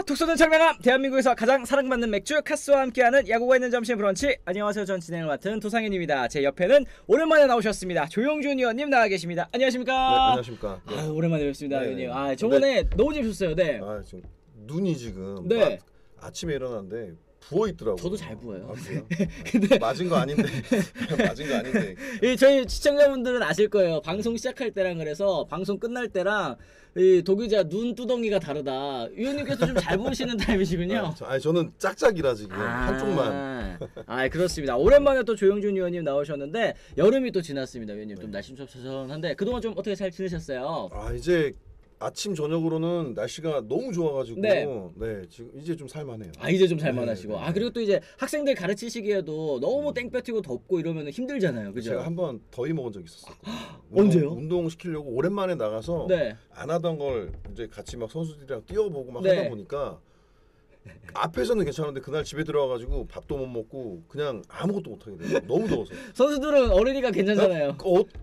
독서는 철명함. 대한민국에서 가장 사랑받는 맥주 카스와 함께하는 야구가 있는 점심 브런치. 안녕하세요. 전 진행을 맡은 도상현입니다. 제 옆에는 오랜만에 나오셨습니다. 조용준 의원님 나와 계십니다. 안녕하십니까? 네, 안녕하십니까? 네. 오랜만에 뵙습니다, 네, 의원님. 네. 저번에 너무 재밌었어요. 네. 지금 눈이 지금 네. 아침에 일어났는데 부어 있더라고요. 저도 잘 부어요. 그래요? 근데 맞은 거 아닌데 맞은 거 아닌데. 저희 시청자분들은 아실 거예요. 방송 시작할 때랑 그래서 방송 끝날 때랑 이 도기자 눈두덩이가 다르다. 의원님께서 좀 잘 보시는 타입이시군요. 저는 짝짝이라 지금 한쪽만. 그렇습니다. 오랜만에 또 조영준 의원님 나오셨는데 여름이 또 지났습니다. 의원님 좀 날씨 좀 선선한데 그동안 좀 어떻게 잘 지내셨어요? 이제 아침 저녁으로는 날씨가 너무 좋아가지고 네. 지금 이제 좀 살만해요. 이제 좀 살만하시고. 네. 그리고 또 이제 학생들 가르치시기에도 너무 땡볕이고 덥고 이러면 힘들잖아요. 그죠? 제가 한번 더위 먹은 적 있었어요. 언제요? 운동 시키려고 오랜만에 나가서 네. 안 하던 걸 이제 같이 막 선수들이랑 뛰어보고 막 네. 하다 보니까 앞에서는 괜찮은데 그날 집에 들어와가지고 밥도 못 먹고 그냥 아무것도 못 하게 돼요. 너무 더워서. 선수들은 어른이가 괜찮잖아요.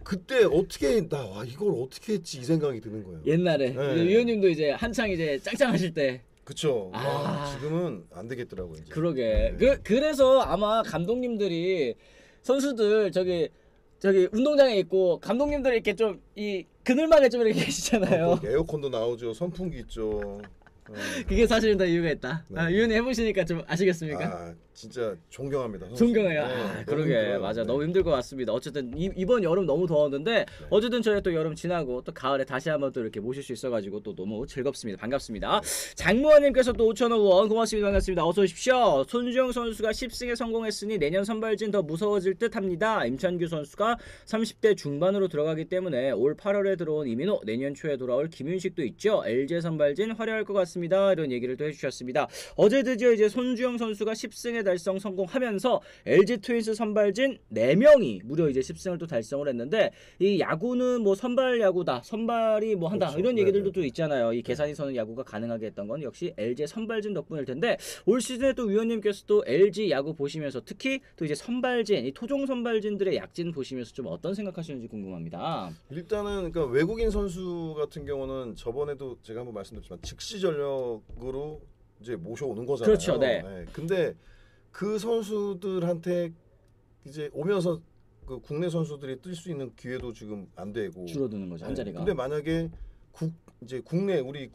그때 어떻게 이걸 어떻게 했지 이 생각이 드는 거예요. 옛날에 네. 의원님도 이제 한창 이제 짱짱하실 때. 그쵸. 지금은 안 되겠더라고요. 이제. 그러게. 네. 그래서 아마 감독님들이 선수들 저기 운동장에 있고 감독님들이 이렇게 좀 이 그늘막에 좀 이렇게 계시잖아요. 에어컨도 나오죠. 선풍기 있죠. 그게 사실은 다 이유가 있다. 네. 의원님 해보시니까 좀 아시겠습니까? 진짜 존경합니다. 선수. 존경해요. 네, 그러게 힘들어요. 맞아. 네. 너무 힘들 것 같습니다. 어쨌든 이번 여름 너무 더웠는데 네. 어쨌든 저희 또 여름 지나고 또 가을에 다시 한번 또 이렇게 모실 수 있어가지고 또 너무 즐겁습니다. 반갑습니다. 장무원님께서 또 5,000원 고맙습니다. 반갑습니다. 어서 오십시오. 손주영 선수가 10승에 성공했으니 내년 선발진 더 무서워질 듯합니다. 임찬규 선수가 30대 중반으로 들어가기 때문에 올 8월에 들어온 이민호, 내년 초에 돌아올 김윤식도 있죠. LG 선발진 화려할 것 같습니다. 이런 얘기를 또 해주셨습니다. 어제 드디어 이제 손주영 선수가 10승에 달성 성공하면서 LG 트윈스 선발진 4명이 무려 이제 10승을 또 달성을 했는데 이 야구는 뭐 선발 야구다, 선발이 뭐 한다, 그렇죠. 이런 얘기들도 네네. 또 있잖아요. 이 계산이 서는 야구가 가능하게 했던 건 역시 LG 선발진 덕분일 텐데 올 시즌에 또 위원님께서 또 LG 야구 보시면서 특히 또 이제 선발진, 이 토종 선발진들의 약진 보시면서 좀 어떤 생각하시는지 궁금합니다. 일단은 그러니까 외국인 선수 같은 경우는 저번에도 제가 한번 말씀드렸지만 즉시 전력으로 이제 모셔오는 거잖아요. 그렇죠, 네. 근데 그 선수들한테 이제 오면서 그 국내 선수들이 뜰 수 있는 기회도 지금 안 되고 줄어드는 거죠, 한 자리가. 근데 만약에 이제 국내 우리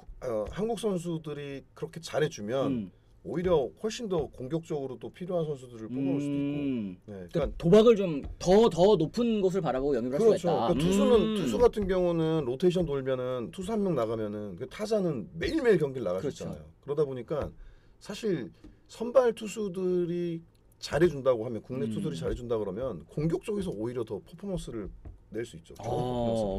한국 선수들이 그렇게 잘해주면 오히려 훨씬 더 공격적으로 또 필요한 선수들을 뽑아올 수도 있고. 그러니까 도박을 좀 더 높은 곳을 바라보고 영입을 할 수가 그렇죠. 있다. 그러니까 투수 같은 경우는 로테이션 돌면은 투수 한 명 나가면은 그 타자는 매일매일 경기를 나갈 수 그렇죠. 있잖아요. 그러다 보니까 사실 선발 투수들이 잘해준다고 하면 국내 투수들이 잘해준다 그러면 공격 쪽에서 오히려 더 퍼포먼스를 낼 수 있죠.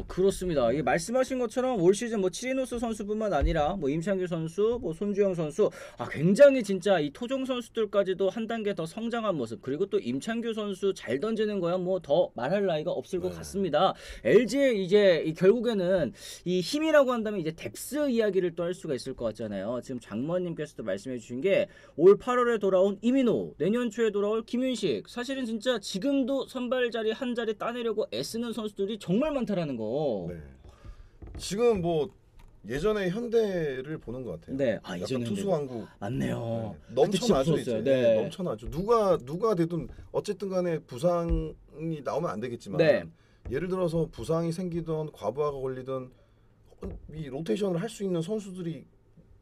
그렇습니다. 이게 말씀하신 것처럼 올 시즌 뭐 치리노스 선수뿐만 아니라 뭐 임창규 선수, 뭐 손주영 선수, 굉장히 진짜 이 토종 선수들까지도 한 단계 더 성장한 모습. 그리고 또 임창규 선수 잘 던지는 거야 뭐 더 말할 나위가 없을 것 같습니다. LG의 이제 결국에는 이 힘이라고 한다면 이제 뎁스 이야기를 또 할 수가 있을 것 같잖아요. 지금 장모님께서도 말씀해주신 게 올 8월에 돌아온 이민호, 내년 초에 돌아올 김윤식. 사실은 진짜 지금도 선발 자리 한 자리 따내려고 애쓰는 선수들이 정말 많다라는 거. 네. 지금 뭐 예전에 현대를 보는 것 같아요. 네. 약간 예전에 투수 왕국. 맞네요. 넘쳐나죠 이제. 네. 넘쳐나죠. 누가 되든 어쨌든 간에 부상이 나오면 안 되겠지만 네. 예를 들어서 부상이 생기던 과부하가 걸리던 이 로테이션을 할 수 있는 선수들이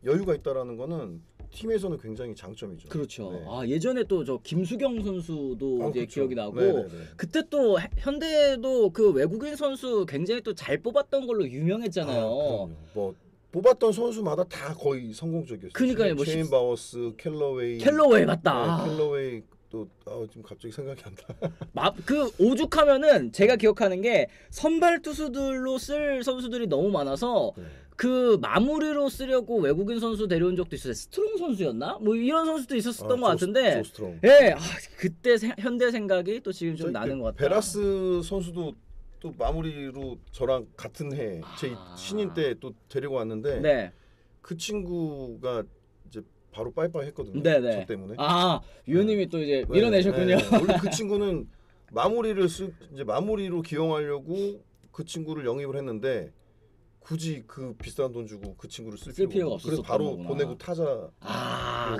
여유가 있다라는 거는 팀에서는 굉장히 장점이죠. 그렇죠. 네. 예전에 또 저 김수경 선수도 이제 그렇죠. 기억이 나고 네네네. 그때 또 현대도 그 외국인 선수 굉장히 또 잘 뽑았던 걸로 유명했잖아요. 그럼요. 뭐 뽑았던 선수마다 다 거의 성공적이었어요. 그러니까요. 뭐 체인 바워스, 캘러웨이 맞다. 캘러웨이 또 지금 갑자기 생각이 안 나. 그 오죽하면은 제가 기억하는 게 선발 투수들로 쓸 선수들이 너무 많아서 그 마무리로 쓰려고 외국인 선수 데려온 적도 있었어요. 스트롱 선수였나? 뭐 이런 선수도 있었던 것 같은데. 스트롱. 예, 그때 현대 생각이 또 지금 좀 나는 것 같다. 베라스 선수도 또 마무리로 저랑 같은 해 제 신인 때 또 데리고 왔는데 네. 그 친구가 이제 바로 빠이빠이 했거든요. 네네. 저 때문에. 위원님이 또 이제 밀어내셨군요. 네. 원래 그 친구는 마무리로 기용하려고 그 친구를 영입을 했는데 굳이 그 비싼 돈 주고 그 친구를 쓸 필요가 그래서 없었던 바로 거구나. 보내고 타자.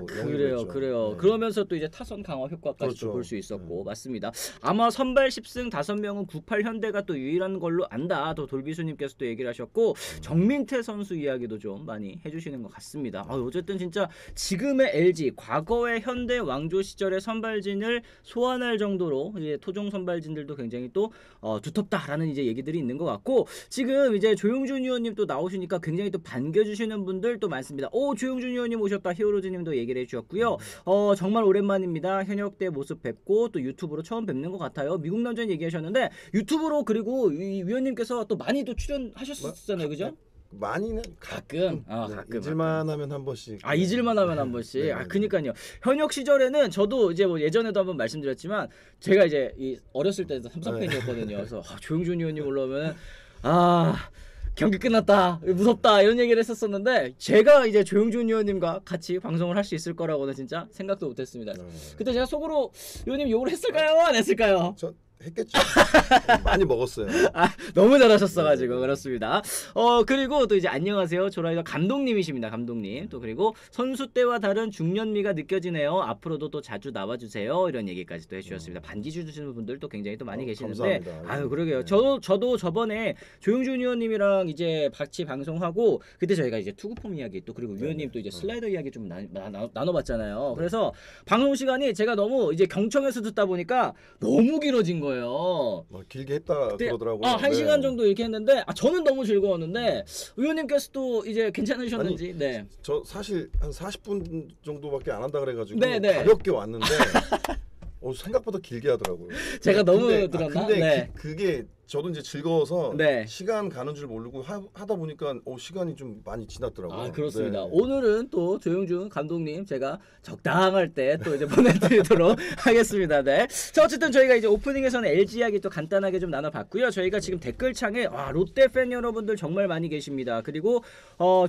그래요. 네. 그러면서 또 이제 타선 강화 효과까지 그렇죠. 볼 수 있었고 맞습니다. 아마 선발 10승 5명은 98 현대가 또 유일한 걸로 안다. 또 돌비수님께서 또 얘기를 하셨고 정민태 선수 이야기도 좀 많이 해주시는 것 같습니다. 어쨌든 진짜 지금의 LG, 과거의 현대 왕조 시절의 선발진을 소환할 정도로 이제 토종 선발진들도 굉장히 또 두텁다라는 이제 얘기들이 있는 것 같고 지금 이제 조용준 의원님 또 나오시니까 굉장히 또 반겨주시는 분들 또 많습니다. 조용준 의원님 오셨다. 히어로즈님도 얘기를 해주셨고요. 정말 오랜만입니다. 현역 때 모습 뵙고 또 유튜브로 처음 뵙는 것 같아요. 미국 남자는 얘기하셨는데 유튜브로 그리고 이 위원님께서 또 많이 또 출연하셨었잖아요, 그죠? 많이는 가끔. 네, 가끔. 잊을만 하면 한 번씩. 잊을만 하면 한 번씩. 네, 그니까요. 현역 시절에는 저도 이제 뭐 예전에도 한번 말씀드렸지만 제가 이제 이 어렸을 때도 삼성 팬이었거든요. 그래서 조용준 의원님 올라오면 경기 끝났다, 무섭다 이런 얘기를 했었었는데 제가 이제 조용준 의원님과 같이 방송을 할 수 있을 거라고는 진짜 생각도 못했습니다. 그때 제가 속으로 의원님 욕을 했을까요? 안 했을까요? 저 했겠죠. 많이 먹었어요. 너무 잘하셨어가지고 그렇습니다. 그리고 또 이제 안녕하세요 조라이더 감독님이십니다. 감독님 또 그리고 선수 때와 다른 중년미가 느껴지네요. 앞으로도 또 자주 나와주세요. 이런 얘기까지 또 해주셨습니다. 반기 주시는 분들도 굉장히 또 많이 계시는데 감사합니다. 그러게요. 네. 저도 저번에 조용준 의원님이랑 이제 같이 방송하고 그때 저희가 이제 투구폼 이야기 또 그리고 위원님 또 이제 슬라이더 이야기 좀 나눠봤잖아요. 그래서 방송 시간이 제가 너무 이제 경청해서 듣다 보니까 너무 길어진 거예요. 길게 했다 그때, 그러더라고요. 한 네. 시간 정도 이렇게 했는데 저는 너무 즐거웠는데 의원님께서도 이제 괜찮으셨는지. 네. 저 사실 한 40분 정도밖에 안 한다 그래가지고 네. 가볍게 왔는데 생각보다 길게 하더라고요. 제가 너무 근데, 들었나? 근데 네. 그게 저도 이제 즐거워서 네. 시간 가는 줄 모르고 하다 보니까 시간이 좀 많이 지났더라고요. 그렇습니다. 네. 오늘은 또 조용준 감독님 제가 적당할 때 또 이제 보내드리도록 하겠습니다. 네. 자, 어쨌든 저희가 이제 오프닝에서는 LG 이야기 또 간단하게 좀 나눠봤고요. 저희가 지금 댓글창에 롯데 팬 여러분들 정말 많이 계십니다. 그리고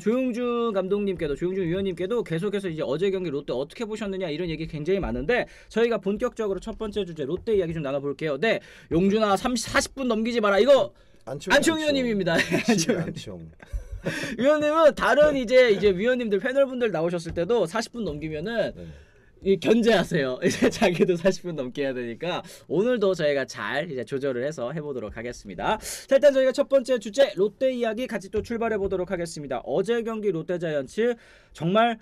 조용준 감독님께도 조용준 위원님께도 계속해서 이제 어제 경기 롯데 어떻게 보셨느냐 이런 얘기 굉장히 많은데 저희가 본격적으로 첫 번째 주제 롯데 이야기 좀 나눠볼게요. 네, 용준아 40분 넘기지 마라. 이거 안치홍 위원님입니다. 안치홍. 위원님은 다른 이제 위원님들 패널분들 나오셨을 때도 40분 넘기면은 견제하세요. 이제 자기도 40분 넘게 해야 되니까 오늘도 저희가 잘 이제 조절을 해서 해보도록 하겠습니다. 자, 일단 저희가 첫 번째 주제 롯데 이야기 같이 또 출발해 보도록 하겠습니다. 어제 경기 롯데자이언츠 정말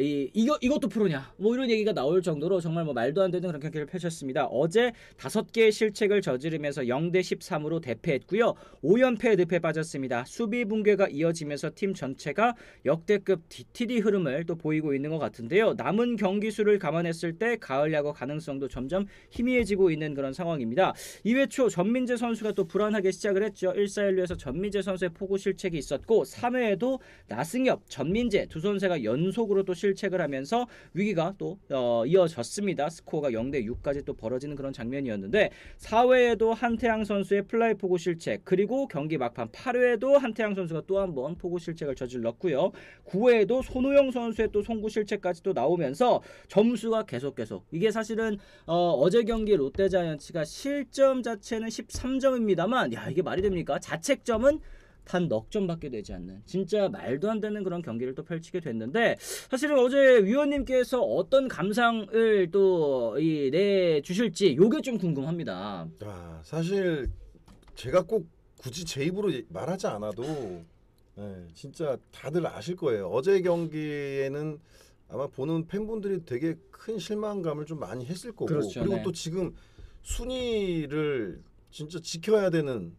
이것도 프로냐 뭐 이런 얘기가 나올 정도로 정말 뭐 말도 안 되는 그런 경기를 펼쳤습니다. 어제 5개의 실책을 저지르면서 0대 13으로 대패했고요. 5연패 늪에 빠졌습니다. 수비 붕괴가 이어지면서 팀 전체가 역대급 DTD 흐름을 또 보이고 있는 것 같은데요. 남은 경기 수를 감안했을 때 가을 야구 가능성도 점점 희미해지고 있는 그런 상황입니다. 2회 초 전민재 선수가 또 불안하게 시작을 했죠. 1-4-1루에서 전민재 선수의 포구 실책이 있었고 3회에도 나승엽, 전민재 두 선수가 연속으로 또 실책을 하면서 위기가 또 이어졌습니다. 스코어가 0대 6까지 또 벌어지는 그런 장면이었는데 4회에도 한태양 선수의 플라이 포구 실책 그리고 경기 막판 8회에도 한태양 선수가 또 한 번 포구 실책을 저질렀고요. 9회에도 손호영 선수의 또 송구 실책까지 또 나오면서 점수가 계속 이게 사실은 어제 경기 롯데자이언츠가 실점 자체는 13점입니다만 이게 말이 됩니까? 자책점은 단 넉 점밖에 되지 않는 진짜 말도 안 되는 그런 경기를 또 펼치게 됐는데 사실은 어제 위원님께서 어떤 감상을 또 내주실지 요게 좀 궁금합니다. 사실 제가 꼭 굳이 제 입으로 말하지 않아도 진짜 다들 아실 거예요. 어제 경기에는 아마 보는 팬분들이 되게 큰 실망감을 좀 많이 했을 거고 그렇죠, 그리고 네. 또 지금 순위를 진짜 지켜야 되는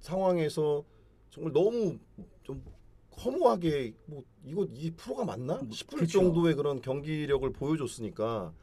상황에서 정말 너무 좀 허무하게 이 프로가 맞나 싶을 그쵸. 정도의 그런 경기력을 보여줬으니까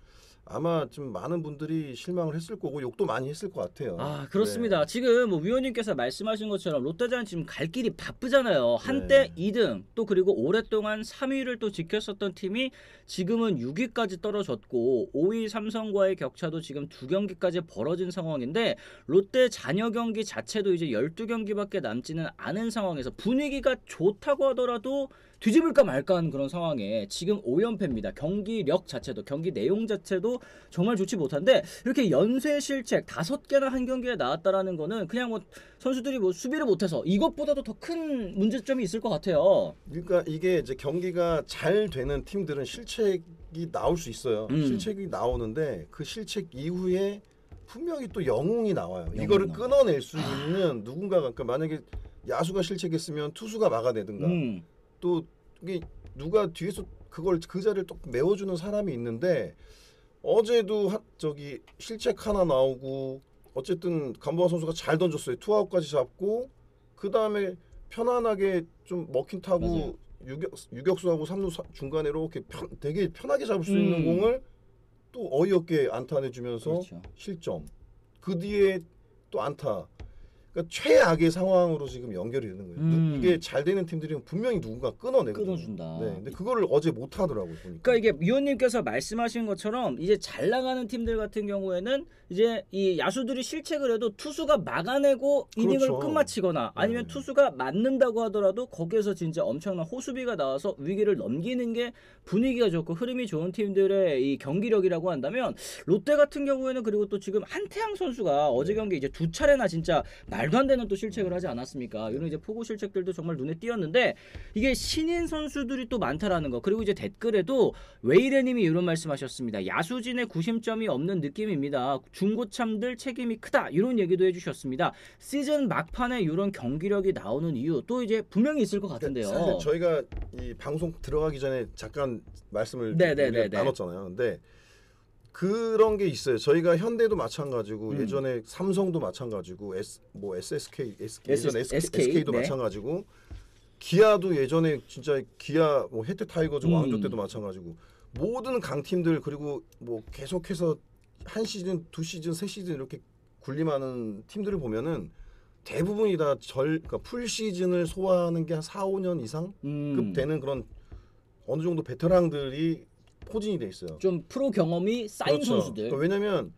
아마 좀 많은 분들이 실망을 했을 거고 욕도 많이 했을 것 같아요. 그렇습니다. 지금 뭐 위원님께서 말씀하신 것처럼 롯데자이언츠 지금 갈 길이 바쁘잖아요. 한때 2등 또 그리고 오랫동안 3위를 또 지켰었던 팀이 지금은 6위까지 떨어졌고 5위 삼성과의 격차도 지금 2경기까지 벌어진 상황인데 롯데 잔여 경기 자체도 이제 12경기밖에 남지는 않은 상황에서 분위기가 좋다고 하더라도 뒤집을까 말까 하는 그런 상황에 지금 5연패입니다. 경기력 자체도 경기 내용 자체도 정말 좋지 못한데 이렇게 연쇄 실책 5개나 한 경기에 나왔다라는 거는 그냥 뭐 선수들이 뭐 수비를 못해서 이것보다도 더 큰 문제점이 있을 것 같아요. 그러니까 이게 이제 경기가 잘 되는 팀들은 실책이 나올 수 있어요. 실책이 나오는데 그 실책 이후에 분명히 또 영웅이 나와요. 이거를 끊어낼 수 있는 누군가가, 그러니까 만약에 야수가 실책했으면 투수가 막아내든가 또 이게 누가 뒤에서 그걸 그 자리를 또 메워주는 사람이 있는데 어제도 저기 실책 하나 나오고 어쨌든 간보아 선수가 잘 던졌어요. 투아웃까지 잡고 그 다음에 편안하게 좀 먹힌 타고 유격수하고 3루 중간에 이렇게 되게 편하게 잡을 수 있는 공을 또 어이없게 안타 내주면서 그렇죠. 실점. 그 뒤에 또 안타. 그러니까 최악의 상황으로 지금 연결이 되는 거예요. 이게 잘 되는 팀들이 분명히 누군가 끊어내거든요. 끊어준다. 네, 근데 그거를 어제 못 하더라고요. 보니까. 그러니까 이게 위원님께서 말씀하신 것처럼 이제 잘 나가는 팀들 같은 경우에는 이제 이 야수들이 실책을 해도 투수가 막아내고 이닝을 그렇죠. 끝마치거나 아니면 네. 투수가 맞는다고 하더라도 거기에서 진짜 엄청난 호수비가 나와서 위기를 넘기는 게 분위기가 좋고 흐름이 좋은 팀들의 이 경기력이라고 한다면 롯데 같은 경우에는 그리고 또 지금 한태양 선수가 어제 경기 이제 2차례나 진짜 말도 안 되는 또 실책을 하지 않았습니까? 이런 이제 포구 실책들도 정말 눈에 띄었는데 이게 신인 선수들이 또 많다라는 거. 그리고 이제 댓글에도 웨이레님이 이런 말씀하셨습니다. 야수진의 구심점이 없는 느낌입니다. 중고참들 책임이 크다. 이런 얘기도 해주셨습니다. 시즌 막판에 이런 경기력이 나오는 이유 또 이제 분명히 있을 것 같은데요. 사실 저희가 이 방송 들어가기 전에 잠깐 말씀을 나눴잖아요. 근데 그런 게 있어요. 저희가 현대도 마찬가지고 예전에 삼성도 마찬가지고 SSK 예전 SK도 네. 마찬가지고 기아도 예전에 진짜 기아 뭐 혜태 타이거즈 왕조 때도 마찬가지고 모든 강팀들 그리고 뭐 계속해서 한 시즌, 두 시즌, 세 시즌 이렇게 군림하는 팀들을 보면은 대부분이 다 그러니까 풀 시즌을 소화하는 게 한 4, 5년 이상 급 되는 그런 어느 정도 베테랑들이 포진이 돼 있어요. 좀 프로 경험이 쌓인 그렇죠. 선수들. 그러니까 왜냐면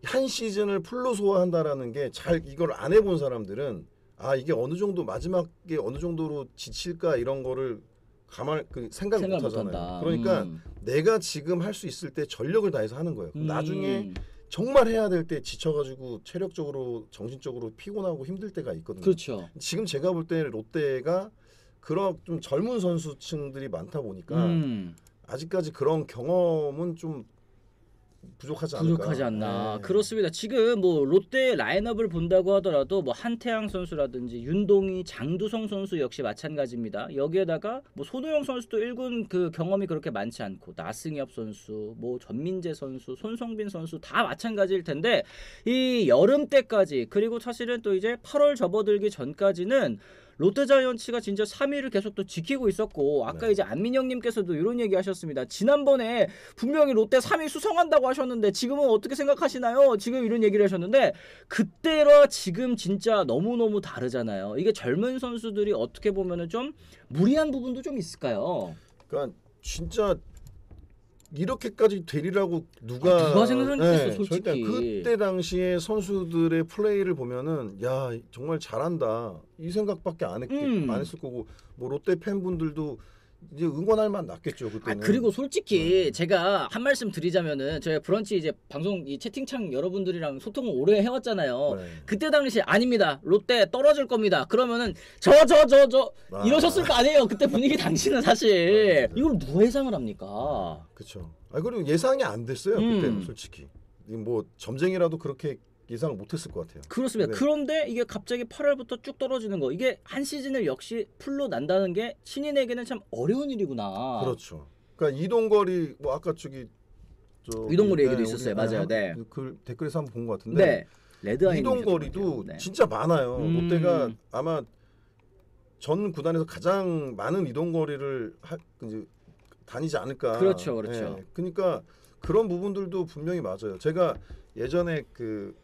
한 시즌을 풀로 소화한다라는 게 잘 이걸 안 해본 사람들은 아 이게 어느 정도 마지막에 어느 정도로 지칠까 이런 거를 생각을 못 하잖아요. 못한다. 그러니까 내가 지금 할 수 있을 때 전력을 다해서 하는 거예요. 나중에 정말 해야 될 때 지쳐가지고 체력적으로 정신적으로 피곤하고 힘들 때가 있거든요. 그렇죠. 지금 제가 볼 때 롯데가 그런 좀 젊은 선수층들이 많다 보니까 아직까지 그런 경험은 좀 부족하지 않나. 네. 그렇습니다. 지금 뭐 롯데 라인업을 본다고 하더라도 뭐 한태양 선수라든지 윤동희, 장두성 선수 역시 마찬가지입니다. 여기에다가 뭐 손호영 선수도 1군 그 경험이 그렇게 많지 않고 나승엽 선수, 뭐 전민재 선수, 손성빈 선수 다 마찬가지일 텐데 이 여름 때까지 그리고 사실은 또 이제 8월 접어들기 전까지는 롯데자이언츠가 진짜 3위를 계속 또 지키고 있었고 아까 이제 안민영님께서도 이런 얘기 하셨습니다. 지난번에 분명히 롯데 3위 수성한다고 하셨는데 지금은 어떻게 생각하시나요? 지금 이런 얘기를 하셨는데 그때와 지금 진짜 너무너무 다르잖아요. 이게 젊은 선수들이 어떻게 보면은 좀 무리한 부분도 좀 있을까요? 그러니까 진짜 이렇게까지 되리라고 누가 생각했겠어, 솔직히. 절대 그때 당시에 선수들의 플레이를 보면은 야 정말 잘한다 이 생각밖에 안 했을 거고 뭐 롯데 팬분들도 이제 응원할 만 났겠죠 그때는. 그리고 솔직히 제가 한 말씀 드리자면은 저희 브런치 이제 방송 이 채팅창 여러분들이랑 소통을 오래 해왔잖아요. 네. 그때 당시 아닙니다. 롯데 떨어질 겁니다. 그러면은 저 이러셨을 거 아니에요. 그때 분위기 당시는 사실 이걸 누가 예상을 합니까? 그렇죠. 그리고 예상이 안 됐어요 그때는 솔직히. 뭐 점쟁이라도 그렇게 예상을 못했을 것 같아요. 그렇습니다. 네. 그런데 이게 갑자기 8월부터 쭉 떨어지는 거 이게 한 시즌을 역시 풀로 난다는 게 신인에게는 참 어려운 일이구나. 그렇죠. 그러니까 이동거리 뭐 아까 이동거리 얘기도 있었어요. 맞아요. 네. 그 댓글에서 한번 본 것 같은데 네. 레드아이 이동거리도 진짜 많아요. 롯데가 아마 전 구단에서 가장 많은 이동거리를 이제 다니지 않을까. 그렇죠. 예. 그러니까 그런 부분들도 분명히 맞아요. 제가 예전에 그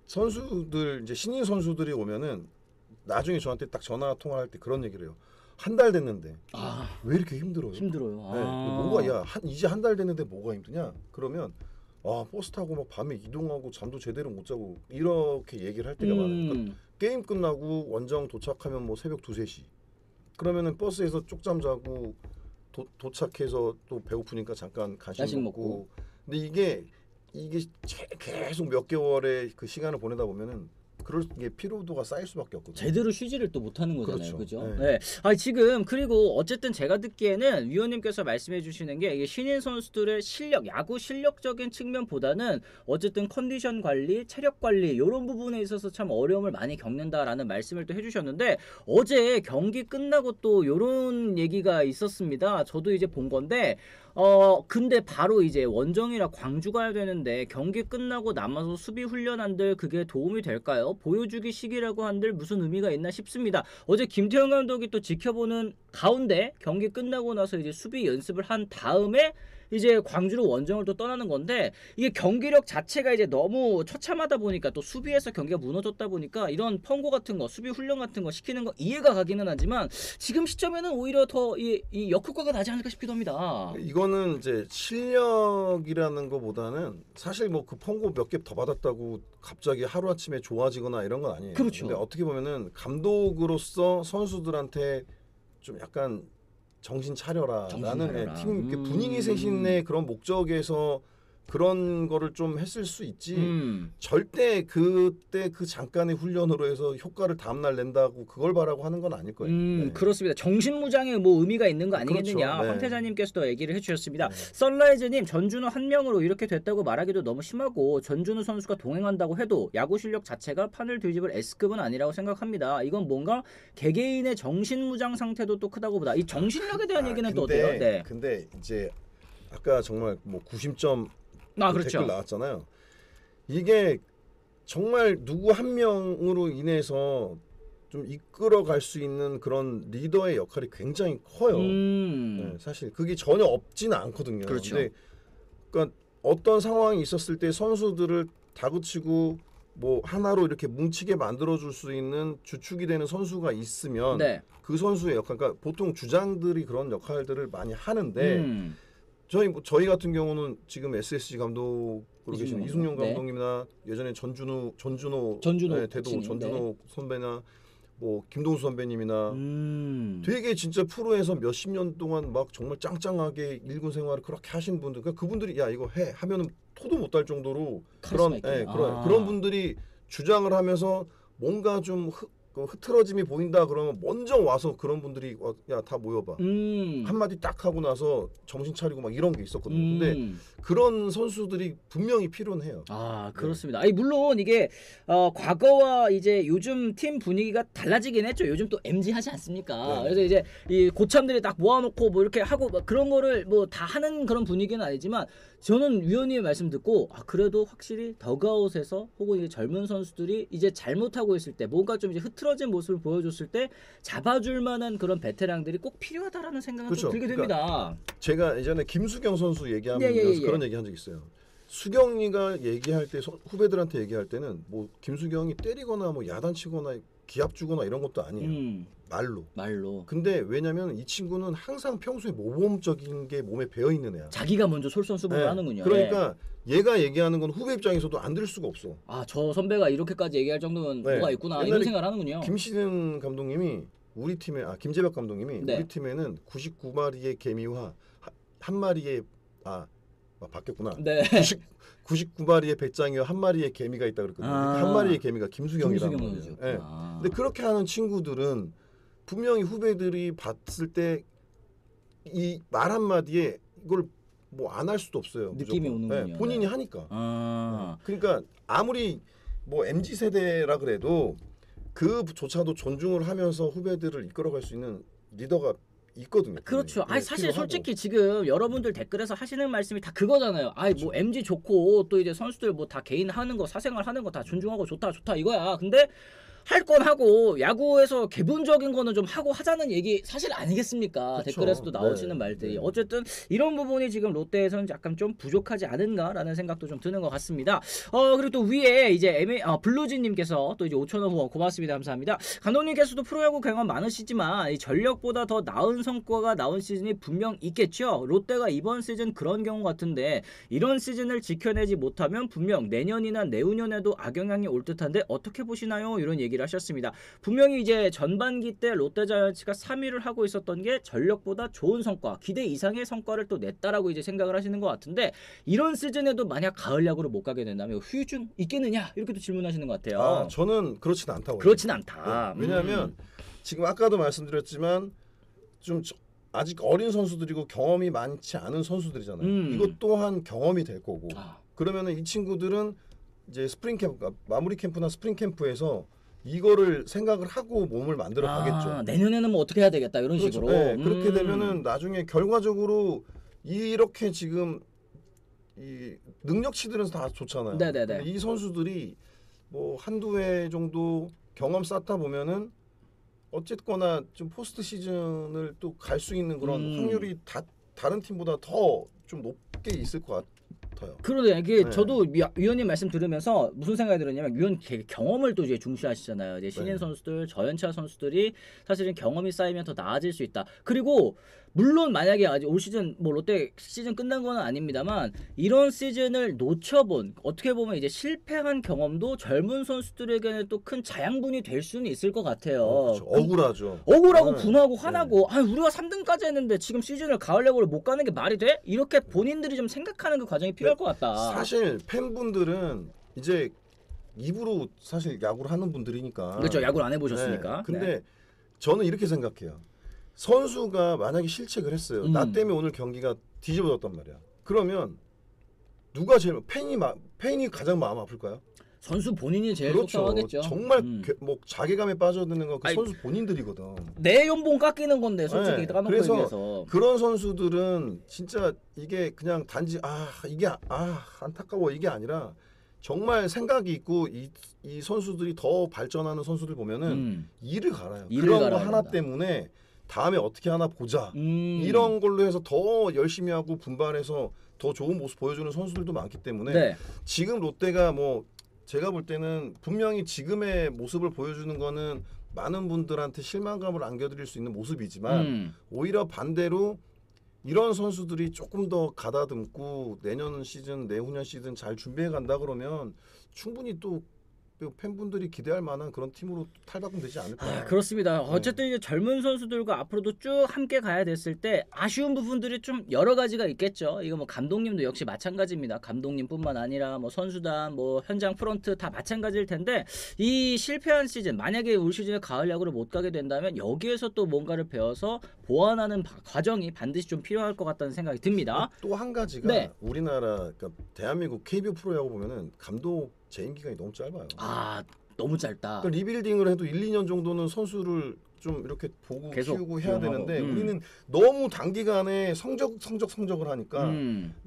선수들 이제 신인 선수들이 오면은 나중에 저한테 딱 전화 통화할 때 그런 얘기를 해요. 한 달 됐는데 왜 이렇게 힘들어요? 힘들어요. 네. 뭐가 이제 한 달 됐는데 뭐가 힘드냐? 그러면 버스 타고 막 밤에 이동하고 잠도 제대로 못 자고 이렇게 얘기를 할 때가 많아요. 그러니까 게임 끝나고 원정 도착하면 뭐 새벽 2, 3시 그러면은 버스에서 쪽잠 자고 도착해서 또 배고프니까 잠깐 간식 야식 먹고. 먹고. 근데 이게 계속 몇 개월의 그 시간을 보내다 보면은 그럴 게 피로도가 쌓일 수밖에 없거든요. 제대로 쉬지를 또 못하는 거잖아요, 그렇죠. 그죠? 네. 네. 아 지금 그리고 어쨌든 제가 듣기에는 위원님께서 말씀해주시는 게 이게 신인 선수들의 실력, 야구 실력적인 측면보다는 어쨌든 컨디션 관리, 체력 관리 이런 부분에 있어서 참 어려움을 많이 겪는다라는 말씀을 또 해주셨는데 어제 경기 끝나고 또 이런 얘기가 있었습니다. 저도 이제 본 건데. 근데 바로 이제 원정이라 광주 가야 되는데 경기 끝나고 남아서 수비 훈련한들 그게 도움이 될까요? 보여주기 시기라고 한들 무슨 의미가 있나 싶습니다. 어제 김태형 감독이 또 지켜보는 가운데 경기 끝나고 나서 이제 수비 연습을 한 다음에 이제 광주로 원정을 또 떠나는 건데 이게 경기력 자체가 이제 너무 처참하다 보니까 또 수비에서 경기가 무너졌다 보니까 이런 펑고 같은 거 수비 훈련 같은 거 시키는 거 이해가 가기는 하지만 지금 시점에는 오히려 더 이 역효과가 나지 않을까 싶기도 합니다. 이거는 이제 실력이라는 것보다는 사실 뭐 그 펑고 몇 개 더 받았다고 갑자기 하루아침에 좋아지거나 이런 건 아니에요. 그렇죠. 근데 어떻게 보면은 감독으로서 선수들한테 좀 약간 정신 차려라. 정신 나는 차려라. 팀 분위기 쇄신의 그런 목적에서 그런 거를 좀 했을 수 있지. 절대 그때 그 잠깐의 훈련으로 해서 효과를 다음날 낸다고 그걸 바라고 하는 건 아닐 거예요. 네. 그렇습니다. 정신무장에 뭐 의미가 있는 거 아니겠느냐. 그렇죠. 네. 황태자님께서도 얘기를 해주셨습니다. 네. 썬라이즈님 전준우 한 명으로 이렇게 됐다고 말하기도 너무 심하고 전준우 선수가 동행한다고 해도 야구 실력 자체가 판을 뒤집을 S급은 아니라고 생각합니다. 이건 뭔가 개개인의 정신무장 상태도 또 크다고 보다. 이 정신력에 대한 얘기는 또 어때요? 네. 근데 이제 아까 정말 뭐 90점 그렇죠. 댓글 나왔잖아요. 이게 정말 누구 한 명으로 인해서 좀 이끌어갈 수 있는 그런 리더의 역할이 굉장히 커요. 네, 사실 그게 전혀 없지는 않거든요. 그렇죠. 근데 그러니까 어떤 상황이 있었을 때 선수들을 다그치고 뭐 하나로 이렇게 뭉치게 만들어줄 수 있는 주축이 되는 선수가 있으면 네. 그 선수의 역할, 그러니까 보통 주장들이 그런 역할들을 많이 하는데 저희 같은 경우는 지금 SSG 감독으로 계신 이승용 감독님이나 예전에 전준호 네, 대도 코치님, 전준호 선배나 뭐 김동수 선배님이나 되게 진짜 프로에서 몇십 년 동안 막 정말 짱짱하게 일군 생활을 그렇게 하신 분들, 그러니까 그분들이 야 이거 해 하면은 토도 못 달 정도로 그런 분들이 주장을 하면서 뭔가 좀 흐트러짐이 보인다 그러면 먼저 와서 그런 분들이 야 다 모여봐 한마디 딱 하고 나서 정신 차리고 막 이런 게 있었거든요. 근데 그런 선수들이 분명히 필요는 해요. 그렇습니다. 아니 물론 이게 과거와 이제 요즘 팀 분위기가 달라지긴 했죠. 요즘 또 MG 하지 않습니까? 네. 그래서 이제 이 고참들이 딱 모아놓고 뭐 이렇게 하고 막 그런 거를 뭐 다 하는 그런 분위기는 아니지만 저는 위원님의 말씀 듣고 그래도 확실히 더그아웃에서 혹은 이제 젊은 선수들이 이제 잘못하고 있을 때 뭔가 좀 이제 흐트러진 모습을 보여줬을 때 잡아줄 만한 그런 베테랑들이 꼭 필요하다라는 생각이 그렇죠. 좀 들게 됩니다. 제가 예전에 김수경 선수 얘기하면서 그런 얘기 한 적 있어요. 수경이가 얘기할 때 후배들한테 얘기할 때는 뭐 김수경이 때리거나 뭐 야단치거나 기합 주거나 이런 것도 아니에요. 말로. 근데 왜냐면 이 친구는 항상 평소에 모범적인 게 몸에 배어 있는 애야. 자기가 먼저 솔선수범을 하는군요. 그러니까 얘가 얘기하는 건 후배 입장에서도 안 들을 수가 없어. 저 선배가 이렇게까지 얘기할 정도면 뭐가 있구나 이런 생각을 하는군요. 김시든 감독님이 우리 팀에 김재벽 감독님이 우리 팀에는 99마리의 개미와 한 마리의 바뀌었구나. 99마리의 배짱이와 한 마리의 개미가 있다 그랬거든요. 한 마리의 개미가 김수경이라는 거예요. 근데 그렇게 하는 친구들은 분명히 후배들이 봤을 때 이 말 한마디에 이걸 뭐 안 할 수도 없어요. 느낌이 오는군요. 본인이 하니까. 그러니까 아무리 뭐 MZ 세대라 그래도 그조차도 존중을 하면서 후배들을 이끌어갈 수 있는 리더가 있거든요. 그렇죠. 사실 솔직히 지금 여러분들 댓글에서 하시는 말씀이 다 그거잖아요. 뭐 MG 좋고 또 이제 선수들 뭐 다 개인 하는 거 사생활 하는 거 다 존중하고 좋다 이거야. 근데 할 건 하고 야구에서 기본적인 거는 좀 하고 하자는 얘기 사실 아니겠습니까? 그쵸. 댓글에서도 나오시는 말들이 어쨌든 이런 부분이 지금 롯데에서는 약간 좀 부족하지 않은가라는 생각도 좀 드는 것 같습니다. 그리고 또 위에 이제 블루진님께서 또 이제 5,000원 후원 고맙습니다. 감사합니다. 감독님께서도 프로야구 경험 많으시지만 이 전력보다 더 나은 성과가 나온 시즌이 분명 있겠죠. 롯데가 이번 시즌 그런 경우 같은데 이런 시즌을 지켜내지 못하면 분명 내년이나 내후년에도 악영향이 올 듯한데 어떻게 보시나요? 이런 얘기를 얘기를 하셨습니다. 분명히 이제 전반기 때 롯데자이언츠가 3위를 하고 있었던 게 전력보다 좋은 성과, 기대 이상의 성과를 또 냈다라고 이제 생각을 하시는 것 같은데 이런 시즌에도 만약 가을 야구를 못 가게 된다면 후유증 있겠느냐 이렇게 또 질문하시는 것 같아요. 아, 저는 그렇진 않다고. 그렇진 않다. 왜냐하면 지금 아까도 말씀드렸지만 좀 아직 어린 선수들이고 경험이 많지 않은 선수들이잖아요. 이것 또한 경험이 될 거고. 그러면은 이 친구들은 이제 스프링 캠프, 마무리 캠프나 스프링 캠프에서 이거를 생각을 하고 몸을 만들어 가겠죠. 내년에는 뭐 어떻게 해야 되겠다 이런 그렇죠. 식으로. 네, 그렇게 되면은 나중에 결과적으로 이렇게 지금 이 능력치들은 다 좋잖아요. 네네네. 근데 이 선수들이 뭐 한두 해 정도 경험 쌓다 보면은 어쨌거나 좀 포스트 시즌을 또 갈 수 있는 그런 확률이 다른 팀보다 더 좀 높게 있을 것 같아요. 그러네. 이게 네. 저도 위원님 말씀 들으면서 무슨 생각이 들었냐면 위원 경험을 또 이제 중시하시잖아요. 이제 신인 네. 선수들, 저연차 선수들이 사실은 경험이 쌓이면 더 나아질 수 있다. 그리고 물론 만약에 아직 올 시즌 뭐 롯데 시즌 끝난 건 아닙니다만 이런 시즌을 놓쳐본 어떻게 보면 이제 실패한 경험도 젊은 선수들에게는 또 큰 자양분이 될 수는 있을 것 같아요. 그렇죠. 억울하죠. 억울하고 네. 분하고 화나고 아 우리가 3등까지 했는데 지금 시즌을 가을 야구를 못 가는 게 말이 돼? 이렇게 본인들이 좀 생각하는 그 과정이 필요할 것 같다. 사실 팬분들은 이제 입으로 사실 야구를 하는 분들이니까. 그렇죠. 야구를 안 해보셨으니까. 네. 근데 네. 저는 이렇게 생각해요. 선수가 만약에 실책을 했어요. 나 때문에 오늘 경기가 뒤집어졌단 말이야. 그러면 누가 제일 팬이 가장 마음 아플까요? 선수 본인이 제일 그렇죠. 속상하겠죠. 정말 뭐 자괴감에 빠져드는 건 그 아니, 선수 본인들이거든. 내 연봉 깎이는 건데 솔직히 네. 까놓고 그래서 얘기해서. 그런 선수들은 진짜 이게 그냥 단지 이게 안타까워 이게 아니라 정말 생각이 있고 이 선수들이 더 발전하는 선수들 보면은 이를 갈아요. 이를 그런 거 갈아야 하나 된다. 때문에 다음에 어떻게 하나 보자. 이런 걸로 해서 더 열심히 하고 분발해서 더 좋은 모습 보여주는 선수들도 많기 때문에 네. 지금 롯데가 뭐 제가 볼 때는 분명히 지금의 모습을 보여주는 거는 많은 분들한테 실망감을 안겨드릴 수 있는 모습이지만 오히려 반대로 이런 선수들이 조금 더 가다듬고 내년 시즌, 내후년 시즌 잘 준비해 간다 그러면 충분히 또 팬분들이 기대할 만한 그런 팀으로 탈바꿈되지 않을까. 그렇습니다. 어쨌든 이제 젊은 선수들과 앞으로도 쭉 함께 가야 됐을 때 아쉬운 부분들이 좀 여러 가지가 있겠죠. 이거 뭐 감독님도 역시 마찬가지입니다. 감독님뿐만 아니라 뭐 선수단, 뭐 현장 프런트 다 마찬가지일 텐데 이 실패한 시즌 만약에 올 시즌에 가을 야구를 못 가게 된다면 여기에서 또 뭔가를 배워서 보완하는 과정이 반드시 좀 필요할 것 같다는 생각이 듭니다. 또 한 가지가 네. 우리나라 그러니까 대한민국 KBO 프로야구 보면은 감독 재임 기간이 너무 짧아요. 너무 짧다. 그러니까 리빌딩을 해도 1, 2년 정도는 선수를 좀 이렇게 보고 계속 키우고 해야 기용하고. 되는데 우리는 너무 단기간에 성적을 하니까